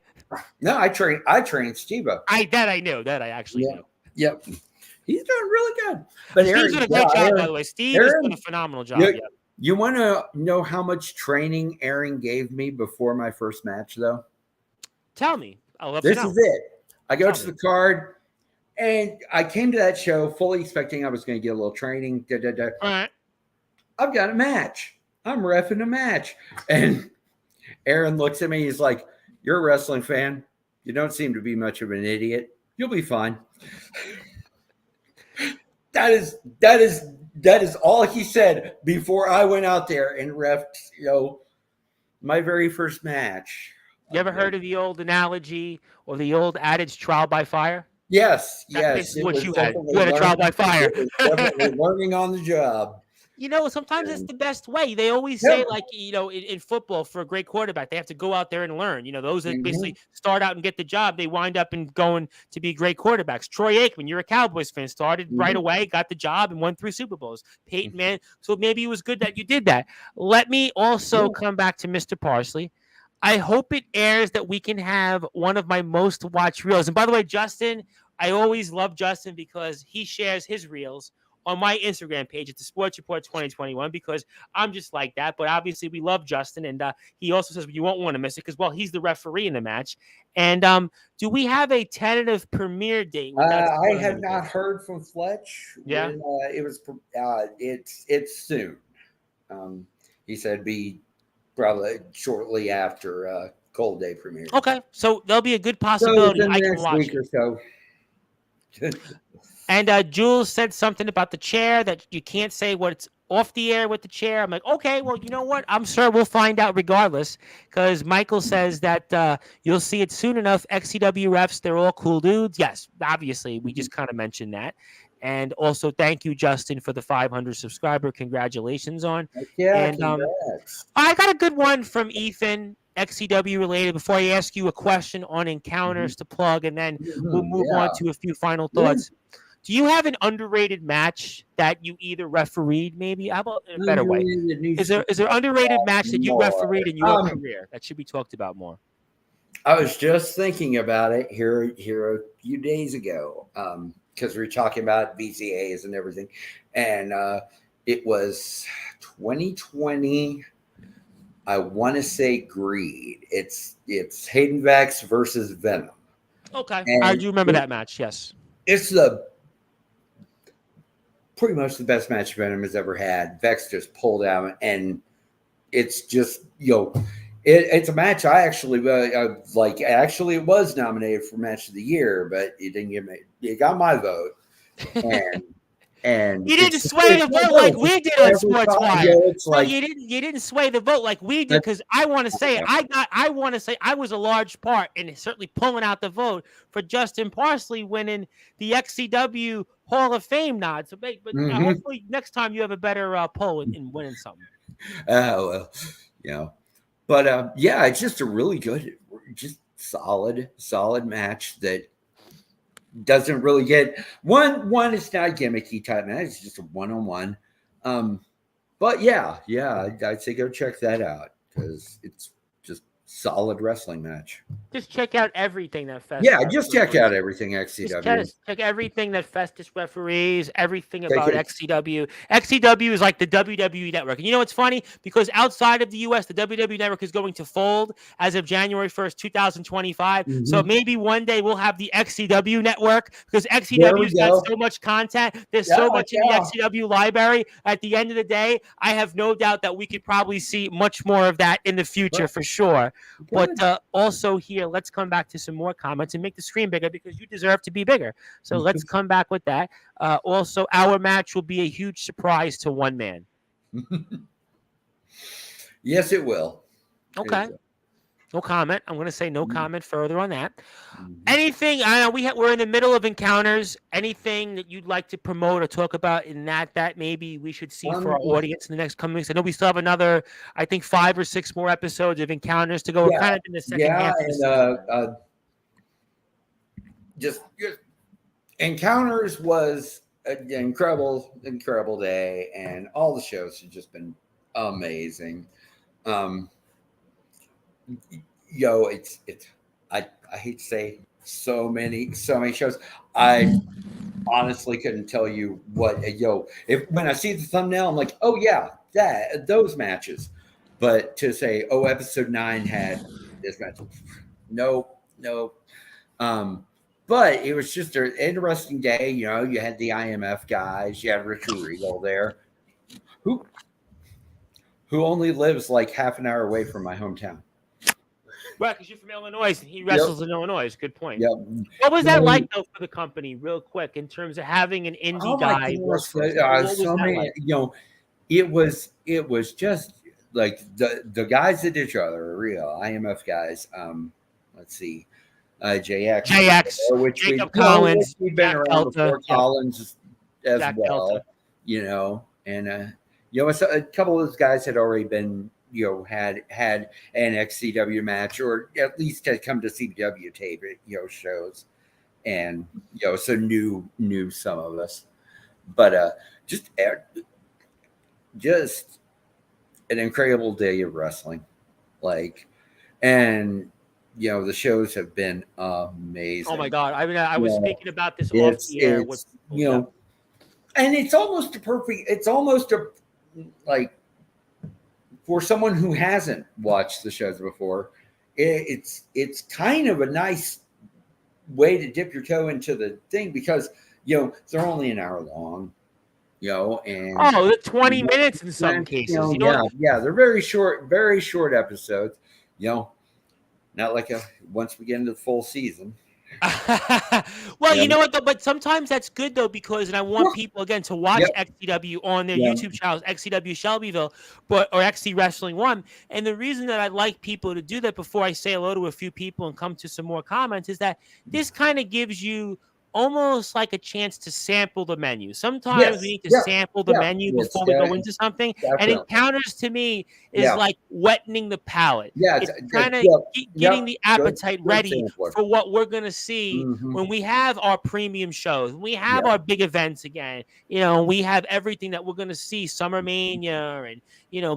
No, I trained Steve-O. I knew. That I actually knew. Yep. He's doing really good. But Steve's doing a great job, by the way. Steve is doing a phenomenal job. You want to know how much training Aaron gave me before my first match, though? Tell me. I love to know. This is it. I go to the card, and I came to that show fully expecting I was going to get a little training. All right. I've got a match. I'm reffing a match. And Aaron looks at me. He's like, "You're a wrestling fan. You don't seem to be much of an idiot. You'll be fine." That is all he said before I went out there and reffed, my very first match. You ever heard of the old analogy or the old adage, trial by fire? Yes. This is what you had. You had a trial by fire. Definitely learning on the job. Sometimes it's the best way. They always say, in football, for a great quarterback, they have to go out there and learn. Those that basically start out and get the job, they wind up and going to be great quarterbacks. Troy Aikman, you're a Cowboys fan, started right away, got the job, and won 3 Super Bowls. Peyton Manning, so maybe it was good that you did that. Let me also come back to Mr. Parsley. I hope it airs that we can have one of my most watched reels. And by the way, Justin, I always love Justin because he shares his reels on my Instagram page at the Sports Report 2021 because I'm just like that. But obviously, we love Justin, and he also says you won't want to miss it because, he's the referee in the match. And do we have a tentative premiere date? I have not heard from Fletch. Yeah, it's soon. He said be probably shortly after Cold Day premiere. Okay, so there'll be a good possibility I can watch week or so. And Jules said something about the chair that you can't say what's off the air with the chair. I'm like, okay, well, you know what? I'm sure we'll find out regardless because Michael says that you'll see it soon enough. XCW refs, they're all cool dudes. Yes, obviously, we just kind of mentioned that. And also, thank you, Justin, for the 500 subscriber. Congratulations on. Yeah, and I got a good one from Ethan, XCW related, before I ask you a question on encounters to plug, and then we'll move on to a few final thoughts. Do you have an underrated match that you either refereed, maybe? How about in a better way? Is there underrated match that you refereed in your career that should be talked about more? I was just thinking about it here a few days ago because we were talking about VCAs and everything. And it was 2020. I want to say Greed. It's Hayden Vex versus Venom. Okay. I do remember that match, yes. It's pretty much the best match Venom has ever had. Vex just pulled out, and it's just, it's a match I actually Actually, it was nominated for Match of the Year, but it didn't get me. It got my vote, and you didn't sway the vote like we did on Sportswire. You didn't sway the vote like we did because I want to say it. I was a large part in certainly pulling out the vote for Justin Parsley winning the XCW Hall of Fame nod. So, but hopefully next time you have a better poll in winning something. But it's just a really good, just solid match that doesn't really get one. It's not a gimmicky type match. It's just a one-on-one. But I'd say go check that out because it's just solid wrestling match. Just check out everything that Festus. Yeah, just check out everything XCW. Just check everything that Festus referees, everything about XCW. XCW is like the WWE network. And you know what's funny? Because outside of the US, the WWE network is going to fold as of January 1st, 2025. Mm-hmm. So maybe one day we'll have the XCW network because XCW's got so much content. There's so much in the XCW library. At the end of the day, I have no doubt that we could probably see much more of that in the future for sure. But also here, let's come back to some more comments and make the screen bigger because you deserve to be bigger. So let's come back with that. Also, our match will be a huge surprise to one man. Yes, it will. Okay. No comment. I'm going to say no comment further on that. Anything? I know we're in the middle of encounters. Anything that you'd like to promote or talk about in that maybe we should see for our audience in the next coming weeks? I know we still have another, I think, 5 or 6 more episodes of encounters to go. We're kind of in the second half. And just encounters was an incredible day, and all the shows have just been amazing. It's I hate to say so many shows. I honestly couldn't tell you what if when I see the thumbnail, I'm like, oh yeah, those matches. But to say, oh, episode 9 had this match, nope. But it was just an interesting day. You had the IMF guys, you had Richard Regal there, who only lives like half an hour away from my hometown. Right, because you're from Illinois and he wrestles in Illinois. Good point. Yep. What was that like, though, for the company, real quick, in terms of having an indie guy? It was just like the guys that did each other are real IMF guys. Let's see, JX, which Jacob Collins, we've been around Delta, before. Collins as Jack well, Delta. And a couple of those guys had already been. Had an XCW match, or at least had come to CW tape, shows, and so knew some of us, but just an incredible day of wrestling, and the shows have been amazing. Oh my God! I mean, I was speaking about this off the air. And it's almost for someone who hasn't watched the shows before, it's kind of a nice way to dip your toe into the thing because they're only an hour long, and they're 20 minutes in some cases. They're very short episodes. Not like once we get into the full season. Well, you know what, though, but sometimes that's good, though, because, and I want people, again, to watch XCW on their YouTube channels, XCW Shelbyville, or XC Wrestling 1. And the reason that I like people to do that before I say hello to a few people and come to some more comments is that this kind of gives you almost like a chance to sample the menu. Sometimes we need to sample the menu before we go into something. And encounters to me is like wetting the palate. It's kind of getting the appetite ready for what we're going to see when we have our premium shows, when we have our big events again. We have everything that we're going to see, Summer Mania and,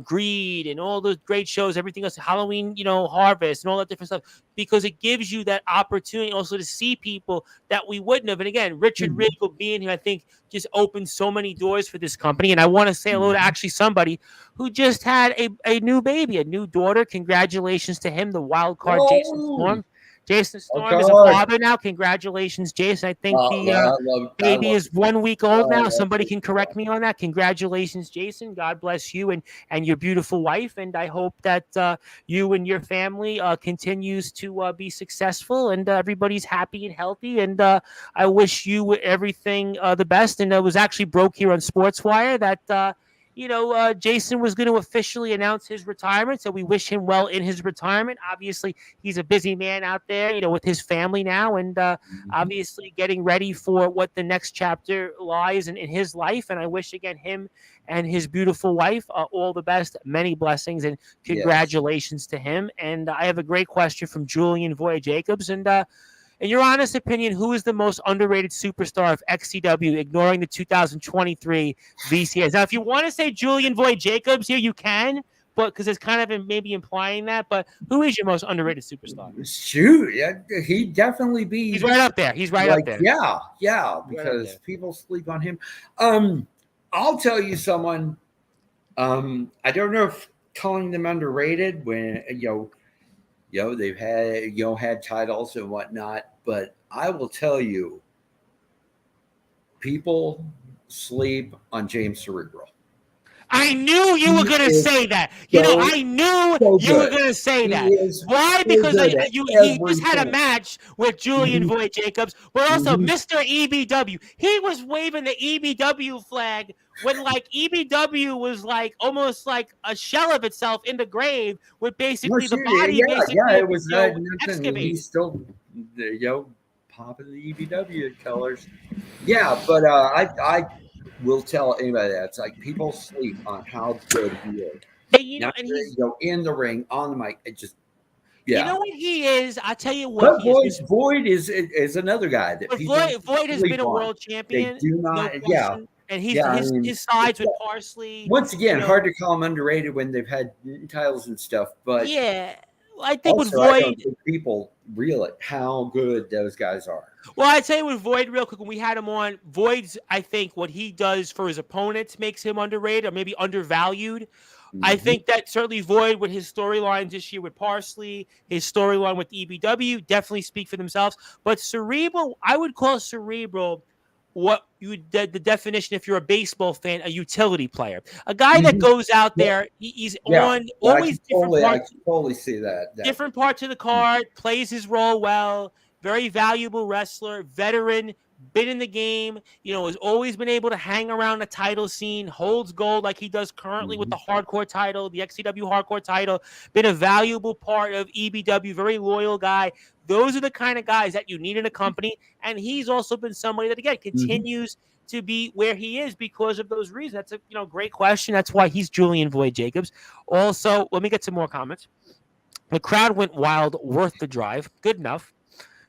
Greed and all those great shows, everything else, Halloween, Harvest and all that different stuff, because it gives you that opportunity also to see people that we wouldn't have. And again, Richard Regal being here, I think, just opened so many doors for this company. And I want to say hello to actually somebody who just had a new baby, a new daughter. Congratulations to him, the wild card Jason Storm. Jason Storm is a father now. Congratulations, Jason. I think the baby is 1 week old now. Somebody can correct me on that. Congratulations, Jason. God bless you and your beautiful wife. And I hope that you and your family continues to be successful and everybody's happy and healthy. And I wish you everything the best. And it was actually broke here on Sportswire that Jason was going to officially announce his retirement, so we wish him well in his retirement. Obviously, he's a busy man out there, with his family now, and obviously getting ready for what the next chapter lies in his life. And I wish, again, him and his beautiful wife all the best, many blessings, and congratulations to him. And I have a great question from Julian Voy Jacobs, and in your honest opinion, who is the most underrated superstar of XCW, ignoring the 2023 VCS? Now, if you want to say Julian Voy Jacobs here, you can, but because it's kind of maybe implying that. But who is your most underrated superstar? Shoot, yeah, he'd definitely be He's right up there. He's right up there. Yeah, Right up because there. people sleep on him. I'll tell you someone. I don't know if calling them underrated when they've had titles and whatnot, but I will tell you, people sleep on James Cerebral. I knew you He were gonna is say that. so I knew so you were good. gonna say He that. is Why? so Because good at he just had a everything. match with Julian Mhm, Voigt Jacobs, but also mhm. Mr. EBW. He was waving the EBW flag when like EBW was like almost like a shell of itself in the grave with No, basically the shoot, yeah, body yeah. basically It was nothing. excavated. He's still popping the EBW colors. Yeah, but I will tell anybody that it's like people sleep on how good he is. And Not and he's in the ring, on the mic. It just you yeah. know what he is. I tell you what But he is. Void is another guy that But people Voigt has been sleep a on. world They champion, do no not. Yeah, question. And yeah. I mean, his sides with Parsley, once you again, hard know, to call them underrated when they've had titles and stuff. But yeah. I think with also, I don't Voigt, think people realize how good those guys are. well, I'd say with Voigt real quick when we had him on, Voigt's I think what he does for his opponents makes him underrated or maybe undervalued. I Mhm. think that certainly Void with his storylines this year with Parsley, his storyline with EBW definitely speak for themselves. But Cerebral, I would call Cerebral what you the definition if you're a baseball fan, a utility player, a guy that Mhm. goes out Yeah, there, he's yeah. on always I can totally see that. different parts of the card, plays his role well, very valuable wrestler, veteran, been in the game, has always been able to hang around the title scene, holds gold like he does currently with Mhm. the hardcore title, the XCW hardcore title, been a valuable part of EBW, very loyal guy. Those are the kind of guys that you need in a company. And he's also been somebody that, again, Mhm. continues to be where he is because of those reasons. That's a great question. That's why he's Julian Void Jacobs. Also, let me get some more comments. The crowd went wild, worth the drive. Good enough.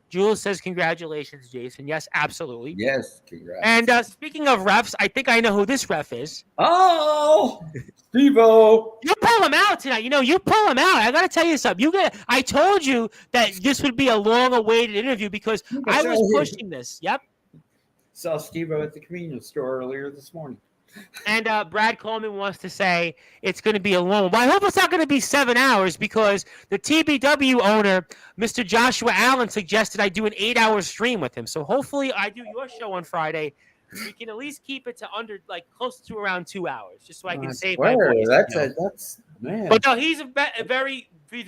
Jules says, congratulations, Jason. Yes, absolutely. Yes, And congrats. speaking of refs, I think I know who this ref is. Oh, Steve-O. You pull him out tonight. You pull him out. I got to tell you something. I told you that this would be a long-awaited interview because I I saw, was pushing this. Yep. saw Steve-O at the convenience store earlier this morning. And Brad Coleman wants to say it's going to be a long. Well, I hope it's not going to be 7 hours because the TBW owner, Mr. Joshua Allen, suggested I do an 8-hour stream with him. So hopefully, I do your show on Friday. We can at least keep it to under close to around 2 hours, just so I can I save my swear, voice. that's But man. no, he's a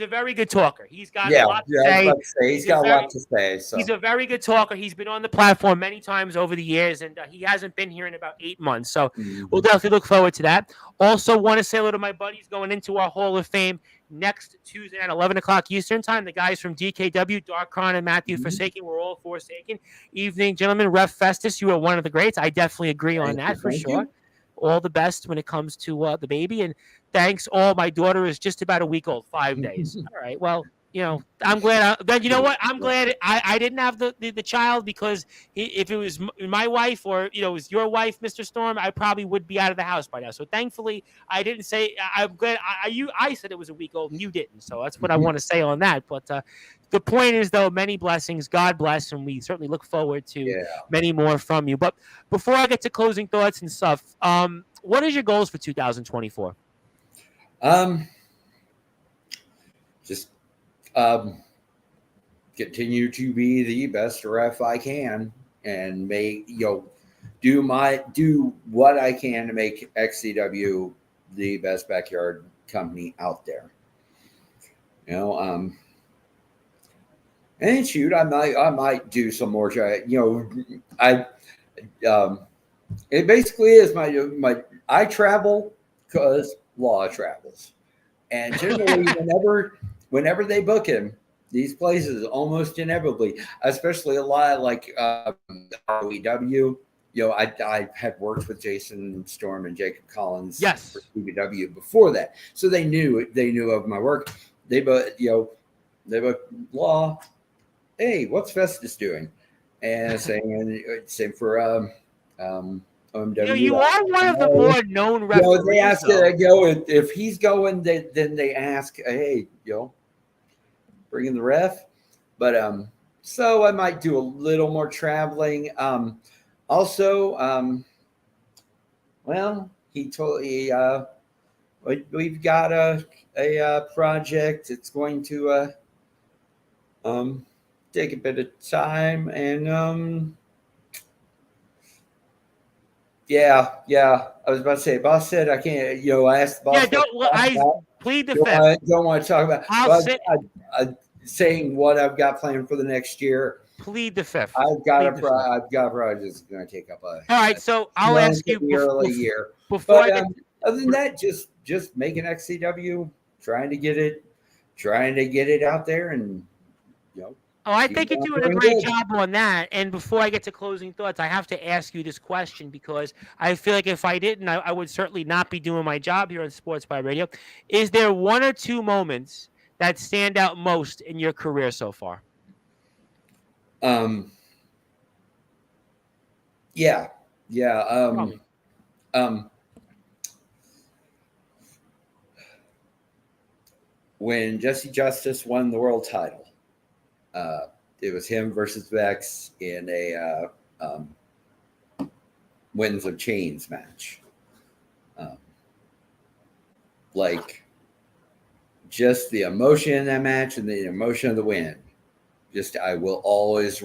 very good talker. He's got a Yeah, lot to yeah. I was say. about to say he's He's a got a very lot to say. He's So a very good talker. He's been on the platform many times over the years, and he hasn't been here in about 8 months. So we'll mhm. definitely look forward to that. Also, want to say hello to my buddies going into our Hall of Fame next Tuesday at 11 o'clock Eastern Time. The guys from DKW, Darkron and Matthew Mhm. Forsaken, we're all Forsaken. Evening, gentlemen. Ref Festus, you are one of the greats. I definitely agree on Thank you, that for thank sure. you. All the best when it comes to the baby. And thanks all. My daughter is just about a week old, 5 days. All right. Well, I'm glad. Then you know what? I'm glad I didn't have the child because if it was my wife or it was your wife, Mr. Storm, I probably would be out of the house by now. So thankfully, I didn't say. I'm glad. I said it was a week old and you didn't. So that's what I want to say on that. But the point is, though, many blessings. God bless, and we certainly look forward to Yeah. many more from you. But before I get to closing thoughts and stuff, what is your goals for 2024? Um. Just continue to be the best ref I can, and do what I can to make XCW the best backyard company out there. You know, and shoot, I might do some more. I it basically is my I travel because law travels, and generally whenever they book him, these places almost inevitably, especially a lot like ROEW. I had worked with Jason Storm and Jacob Collins for Yes. CBW before that, so they knew of my work. They both they both law. Hey, what's Festus doing? And same for OMW. You are one of the know. more known You know, they referees, ask though. if he's going, then they ask, hey, bring in the ref. But so I might do a little more traveling. Also, well, we've got a project. It's going to um, take a bit of time, and yeah. I was about to say, boss said I can't. I asked the Yeah, boss what to talk I about. plead the fifth. Don't want to talk about. I'll But sit. saying what I've got planned for the next year. Plead the fifth. I've got Plead the fifth. I've got a project that's going to take up All right, a so I'll month ask of you the early year. before But I get. other than that, just making XCW, trying to get it out there, and Oh, I keep think you're on doing a doing great good. job on that. And before I get to closing thoughts, I have to ask you this question because I feel like if I didn't, I would certainly not be doing my job here on Sports by Radio. Is there one or two moments that stand out most in your career so far? Um, yeah, yeah. Tell me. Um, when Jesse Justice won the world title, uh, it was him versus Vex in a Winds of Chains match. Um, like just the emotion in that match and the emotion of the win. Just I will always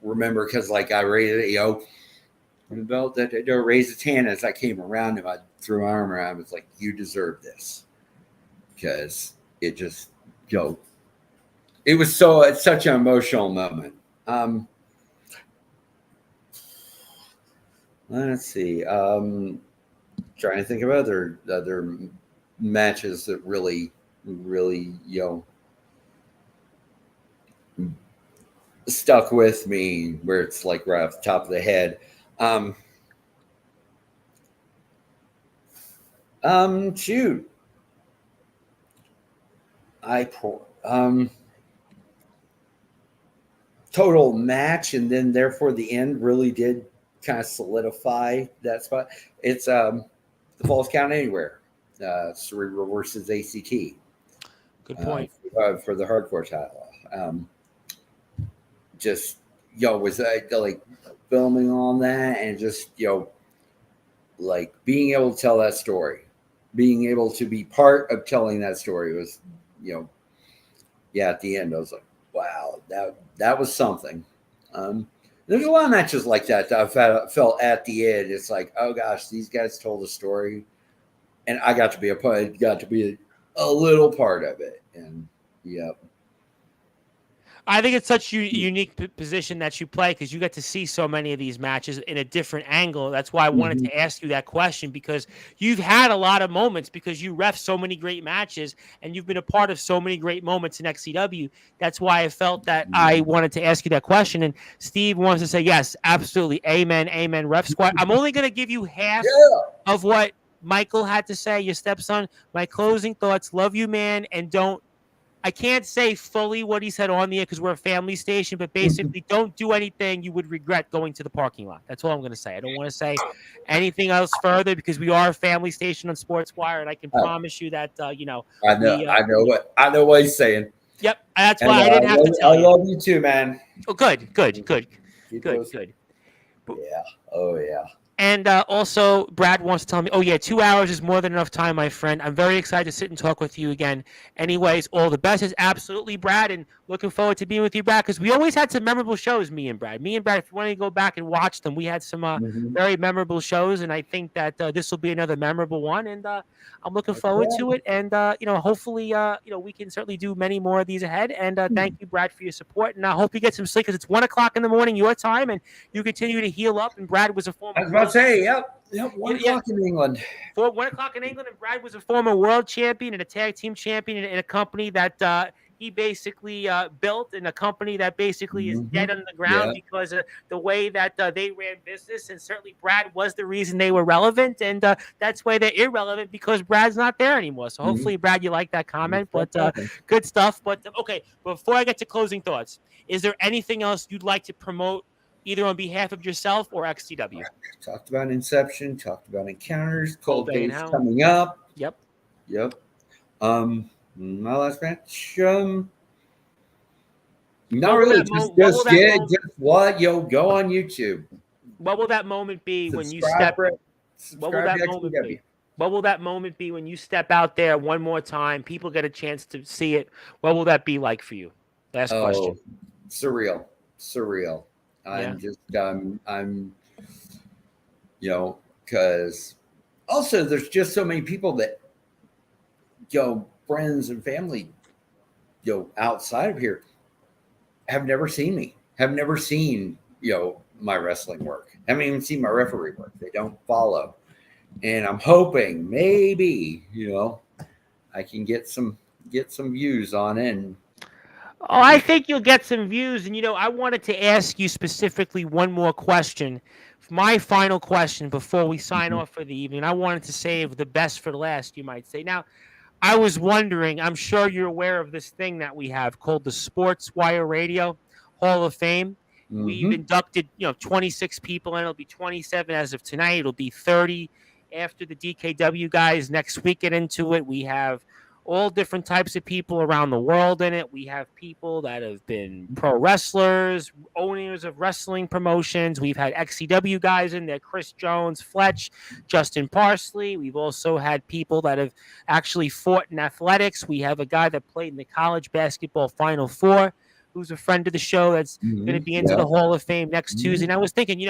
remember because I raised when the belt that raised its hand as I came around him, I threw my arm around him. It's like you deserve this because it just it was it's such an emotional moment. Let's see. Trying to think of other matches that really stuck with me where it's like right off the top of the head. Shoot. Total match, and then therefore the end really did kind of solidify that spot. It's the Falls Count Anywhere, Cerebral versus ACT. Good point. For the hardcore title. Just was like filming on that, and just like being able to tell that story, being able to be part of telling that story was at the end I was like, wow, that was something. There's a lot of matches like that I felt at the end. It's like, oh gosh, these guys told a story, and I got to be a little part of it. And I think it's such a unique position that you play because you get to see so many of these matches in a different angle. That's why I wanted to ask you that question because you've had a lot of moments because you ref so many great matches and you've been a part of so many great moments in XCW. That's why I felt that I wanted to ask you that question. And Steve wants to say, yes, absolutely. Amen. Amen. Ref squad. I'm only going to give you half of what Michael had to say, your stepson. My closing thoughts, love you, man, and I can't say fully what he said on the air because we're a family station, but basically don't do anything you would regret going to the parking lot. That's all I'm going to say. I don't want to say anything else further because we are a family station on Sportswire, and I can promise you that, I know what he's saying. Yep, that's why I didn't have to tell you. I love you too, man. Oh, good. Yeah. Oh, yeah. And also, Brad wants to tell me, 2 hours is more than enough time, my friend. I'm very excited to sit and talk with you again. Anyways, all the best is absolutely, Brad, and looking forward to being with you, Brad, because we always had some memorable shows, me and Brad. If you want to go back and watch them, we had some very memorable shows, and I think that this will be another memorable one, and I'm looking forward to it. And, hopefully, we can certainly do many more of these ahead. And thank you, Brad, for your support. And I hope you get some sleep because it's 1 o'clock in the morning your time, and you continue to heal up. And Brad was a former. I was about to say, yep, 1 o'clock in England. 1 o'clock in England, and Brad was a former world champion and a tag team champion in a company that he basically built, in a company that basically is dead on the ground because of the way that they ran business. And certainly Brad was the reason they were relevant, and that's why they're irrelevant because Brad's not there anymore. So hopefully, Brad, you like that comment, but good stuff. But okay, before I get to closing thoughts, is there anything else you'd like to promote either on behalf of yourself or XCW? Talked about Inception, talked about Encounters, Cold Bay and Case Hound. coming up. Yep. Yep. My last match. Not really. Just what? Go on YouTube. What will that moment be when you Subscribe step? What will to that moment XPW. be? What will that moment be when you step out there one more time? People get a chance to see it. What will that be like for you? Last question. Surreal. Yeah. I'm because also there's just so many people that friends and family outside of here have never seen me, have never seen my wrestling work, haven't even seen my referee work. They don't follow, and I'm hoping maybe I can get some views on it. And I think you'll get some views. And I wanted to ask you specifically one more question. My final question before we sign off for the evening. I wanted to save the best for last, you might say. Now, I was wondering, I'm sure you're aware of this thing that we have called the Sportswire Radio Hall of Fame. We've inducted, 26 people, and it'll be 27 as of tonight. It'll be 30 after the DKW guys next week get into it. We have all different types of people around the world in it. We have people that have been pro wrestlers, owners of wrestling promotions. We've had XCW guys in there, Chris Jones, Fletch, Justin Parsley. We've also had people that have actually fought in athletics. We have a guy that played in the college basketball Final Four, who's a friend of the show that's going to be into the Hall of Fame next Tuesday. And I was thinking,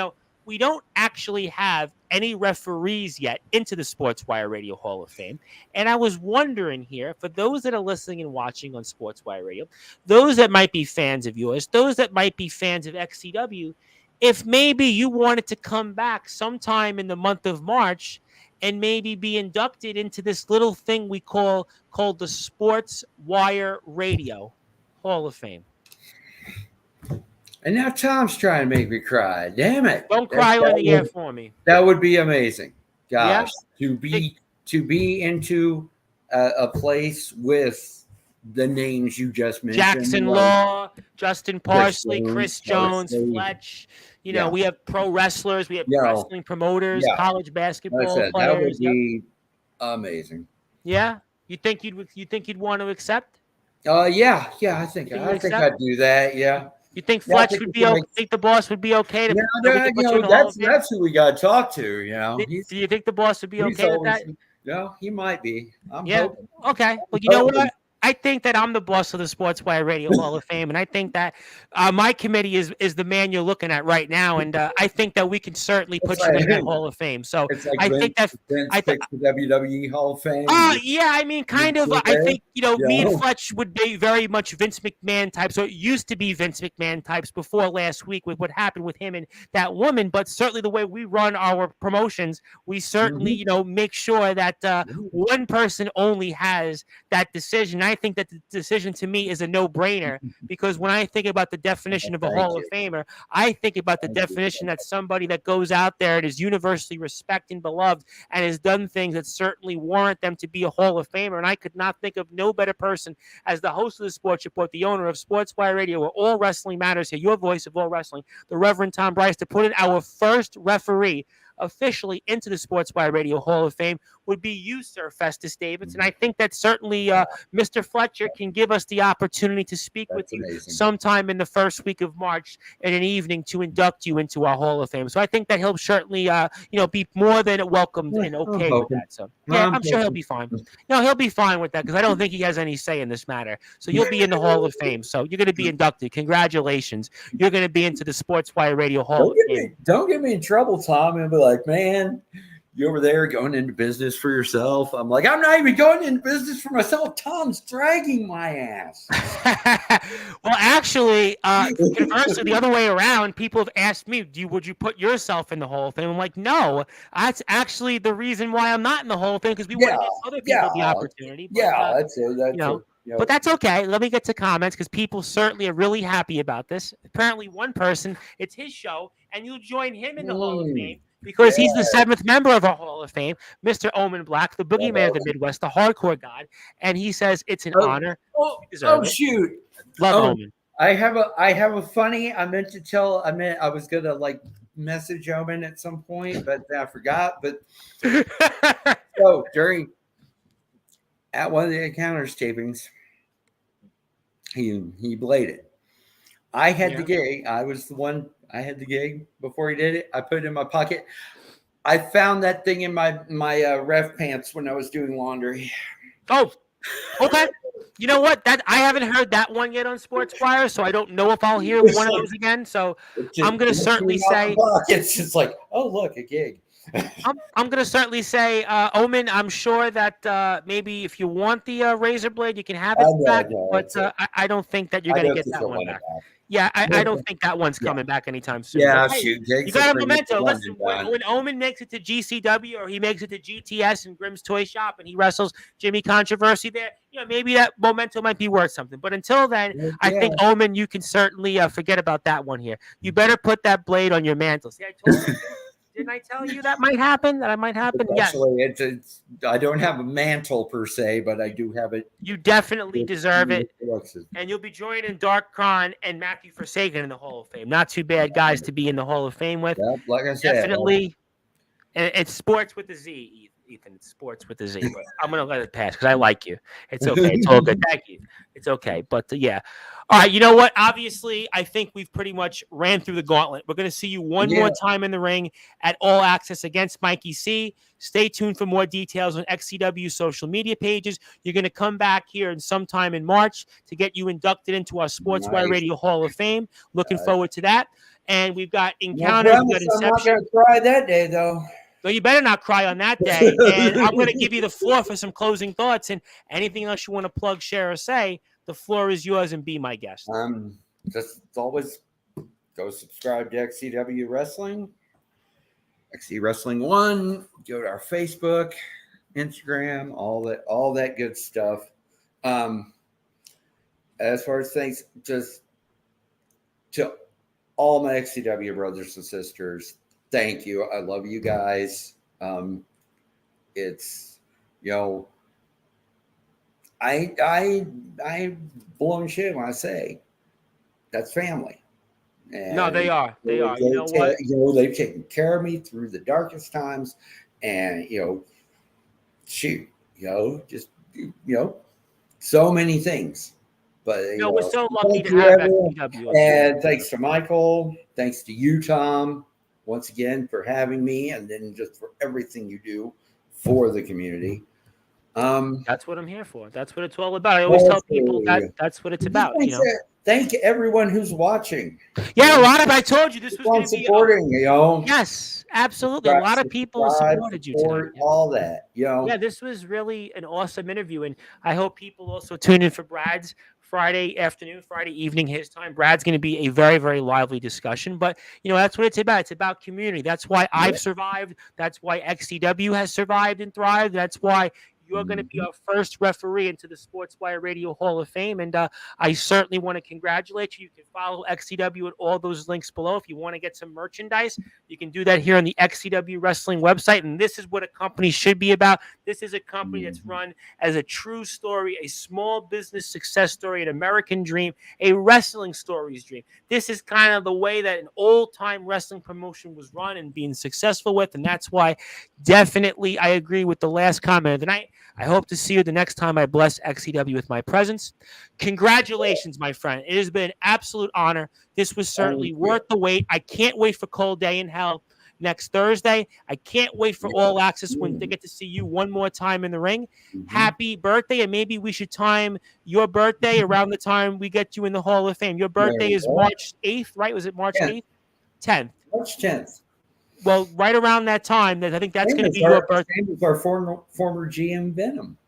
we don't actually have any referees yet into the Sportswire Radio Hall of Fame. And I was wondering here, for those that are listening and watching on Sportswire Radio, those that might be fans of yours, those that might be fans of XCW, if maybe you wanted to come back sometime in the month of March and maybe be inducted into this little thing we called the Sportswire Radio Hall of Fame. And now Tom's trying to make me cry. Damn it! Don't cry on the air for me. That would be amazing. Gosh, yeah. to be into a place with the names you just mentioned. Jackson Law, Justin Parsley, Chris Jones, Fletch. We have pro wrestlers, we have wrestling promoters, college basketball players. That would be amazing. Yeah, you think you'd want to accept? Yeah. I think I'd do that. Yeah. You think Fletch would be okay? Think the boss would be okay to? That's who we got to talk to. Do you think the boss would be okay with that? Yeah, he might be. I'm hoping. Okay. Well, you know what? I think that I'm the boss of the Sportswire Radio Hall of Fame, and I think that my committee is the man you're looking at right now, and I think that we can certainly put you in that Hall of Fame. So I think that the WWE Hall of Fame. Yeah, I mean, kind of. I think me and Fletch would be very much Vince McMahon types. So it used to be Vince McMahon types before last week with what happened with him and that woman. But certainly the way we run our promotions, we certainly make sure that one person only has that decision. I think that the decision to me is a no-brainer because when I think about the definition of a Hall of Famer, I think about the definition that somebody that goes out there and is universally respected and beloved and has done things that certainly warrant them to be a Hall of Famer. And I could not think of no better person as the host of the Sports Report, the owner of Sportswire Radio, where all wrestling matters here, your voice of all wrestling, the Reverend Tom Bryce, to put in our first referee officially into the Sportswire Radio Hall of Fame would be you, Sir Festus Davids. And I think that certainly Mr. Fletcher can give us the opportunity to speak with you sometime in the first week of March in an evening to induct you into our Hall of Fame. So I think that he'll certainly, be more than welcomed and okay with that. So yeah, I'm sure he'll be fine. He'll be fine with that because I don't think he has any say in this matter. So you'll be in the Hall of Fame. So you're going to be inducted. Congratulations. You're going to be into the Sportswire Radio Hall of Fame. Don't get me in trouble, Tom. And be like, man, you over there going into business for yourself. I'm like, I'm not even going into business for myself. Tom's dragging my ass. Well, actually, conversely, the other way around, people have asked me, would you put yourself in the Hall of Fame? I'm like, no. That's actually the reason why I'm not in the Hall of Fame because we want to give other people the opportunity. But, that's it. But that's okay. Let me get to comments because people certainly are really happy about this. Apparently, one person, it's his show, and you'll join him in the Hall of Fame because he's the 7th member of our Hall of Fame, Mr. Omen Black, the boogeyman of the Midwest, the hardcore god. And he says it's an honor. Shoot. Love Omen. I have a funny. I meant to tell. I was gonna like message Omen at some point, but I forgot. But so during at one of the Encounters tapings, he bladed. I had the Yeah. gig. I was the one. I had the gig before he did it. I put it in my pocket. I found that thing in my ref pants when I was doing laundry. Oh, okay. You know what? That I haven't heard that one yet on Sportswire, so I don't know if I'll hear It's one of like those again. So it just I'm gonna certainly say it's just like, oh look, a gig. I'm gonna certainly say, Omen. I'm sure that maybe if you want the razor blade, you can have I it back, know. but I don't think that you're I gonna know get just that don't one want it back. back. Yeah, I don't think that one's Yeah. coming back anytime soon. But Yeah, hey, shoot, you Jake's got a bring it to memento. London, Listen, Don. when Omen makes it to GCW or he makes it to GTS and Grimm's Toy Shop and he wrestles Jimmy Controversy there, maybe that memento might be worth something. But until then, I Yeah. think Omen, you can certainly forget about that one here. You better put that blade on your mantle. See, I told you. Didn't I tell you that might happen? That might happen? Yes. Actually, it's I don't have a mantle per se, but I do have it. You definitely deserve it. Looks. And you'll be joining Dark Khan and Matthew Forsaken in the Hall of Fame. Not too bad guys to be in the Hall of Fame with. Yeah, like I said, Definitely. And it's sports with a Z, Ethan. It's sports with a Z. But I'm going to let it pass because I like you. It's okay. It's all good. Thank you. It's okay. But yeah. All right. You know what? Obviously, I think we've pretty much ran through the gauntlet. We're going to see you one more time in the ring at All Access against Mikey C. Stay tuned for more details on XCW social media pages. You're going to come back here in sometime in March to get you inducted into our Sportswire Radio Hall of Fame. Looking forward to that. And we've got Encounters. No, I'm not going to cry that day, though. No, you better not cry on that day. And I'm going to give you the floor for some closing thoughts and anything else you want to plug, share, or say. The floor is yours, and be my guest. Just always go subscribe to XCW Wrestling, XC Wrestling 1. Go to our Facebook, Instagram, all that good stuff. As far as things, just to all my XCW brothers and sisters, thank you. I love you guys. It's I blown shit when I say that's family. And no, they are. They are. You know what? They've taken care of me through the darkest times, and shoot, just so many things. But we're so lucky to have XCW. And thanks to Michael, thanks to you, Tom, once again for having me, and then just for everything you do for the community. That's what I'm here for. That's what it's all about. I always tell people that's what it's about. Thank everyone who's watching. Yeah, a lot of I told you this was going to be supporting. Yes, absolutely. A lot of people supported you tonight. All that. Yeah, this was really an awesome interview, and I hope people also tune in for Brad's Friday afternoon, Friday evening, his time. Brad's going to be a very, very lively discussion, but that's what it's about. It's about community. That's why I've survived. That's why XCW has survived and thrived. That's why you're going to be our first referee into the Sportswire Radio Hall of Fame. And I certainly want to congratulate you. You can follow XCW at all those links below. If you want to get some merchandise, you can do that here on the XCW Wrestling website. And this is what a company should be about. This is a company that's run as a true story, a small business success story, an American dream, a wrestling stories dream. This is kind of the way that an old-time wrestling promotion was run and being successful with. And that's why definitely I agree with the last comment of the night. I hope to see you the next time I bless XCW with my presence. Congratulations, my friend. It has been an absolute honor. This was certainly worth the wait. I can't wait for Cold Day in Hell next Thursday. I can't wait for All Access when they get to see you one more time in the ring. Happy birthday, and maybe we should time your birthday around the time we get you in the Hall of Fame. Your birthday is March 8th, right? Was it March 8th? 10th. March 10th. Well, right around that time, I think that's going to be your birthday. Same as our former GM Venom.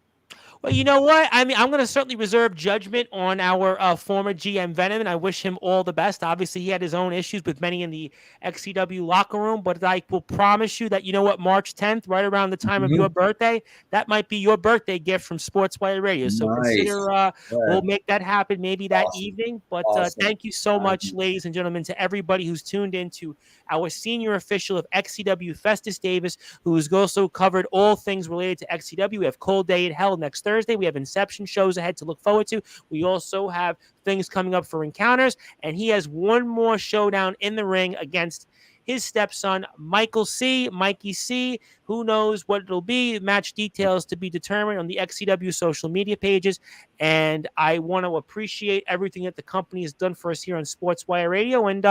Well, you know what? I mean, I'm going to certainly reserve judgment on our former GM Venom, and I wish him all the best. Obviously, he had his own issues with many in the XCW locker room, but I will promise you that, March 10th, right around the time of your birthday, that might be your birthday gift from Sportswire Radio. So consider we'll make that happen maybe that evening. But thank you so much, ladies and gentlemen, to everybody who's tuned in to our senior official of XCW, Festus Davis, who's also covered all things related to XCW. We have Cold Day in Hell next Thursday. Thursday. We have Inception shows ahead to look forward to. We also have things coming up for encounters, and he has one more showdown in the ring against his stepson, Mikey C. Who knows what it'll be? Match details to be determined on the XCW social media pages. And I want to appreciate everything that the company has done for us here on Sportswire Radio. And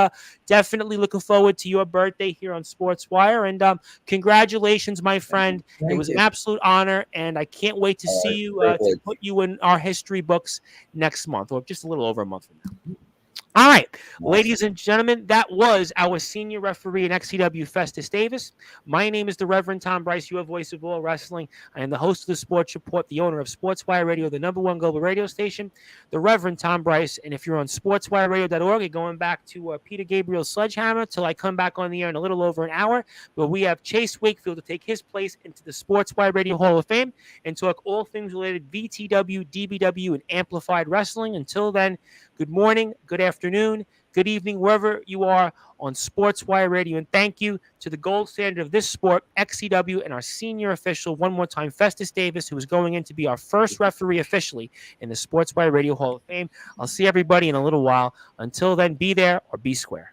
definitely looking forward to your birthday here on Sportswire. And congratulations, my friend. It was an absolute honor. And I can't wait to see you, to put you in our history books next month, or just a little over a month from now. All right, ladies and gentlemen, that was our senior referee in XCW, Festus Davis. My name is the Reverend Tom Bryce, your voice of all wrestling. I am the host of the Sports Report, the owner of Sportswire Radio, the #1 global radio station, the Reverend Tom Bryce. And if you're on sportswireradio.org, you're going back to Peter Gabriel's Sledgehammer till I come back on the air in a little over an hour, where we have Chase Wakefield to take his place into the Sportswire Radio Hall of Fame and talk all things related VTW, DBW, and Amplified Wrestling. Until then, good morning, good afternoon, good evening, wherever you are on Sportswire Radio. And thank you to the gold standard of this sport, XCW, and our senior official, one more time, Festus Davis, who is going in to be our first referee officially in the Sportswire Radio Hall of Fame. I'll see everybody in a little while. Until then, be there or be square.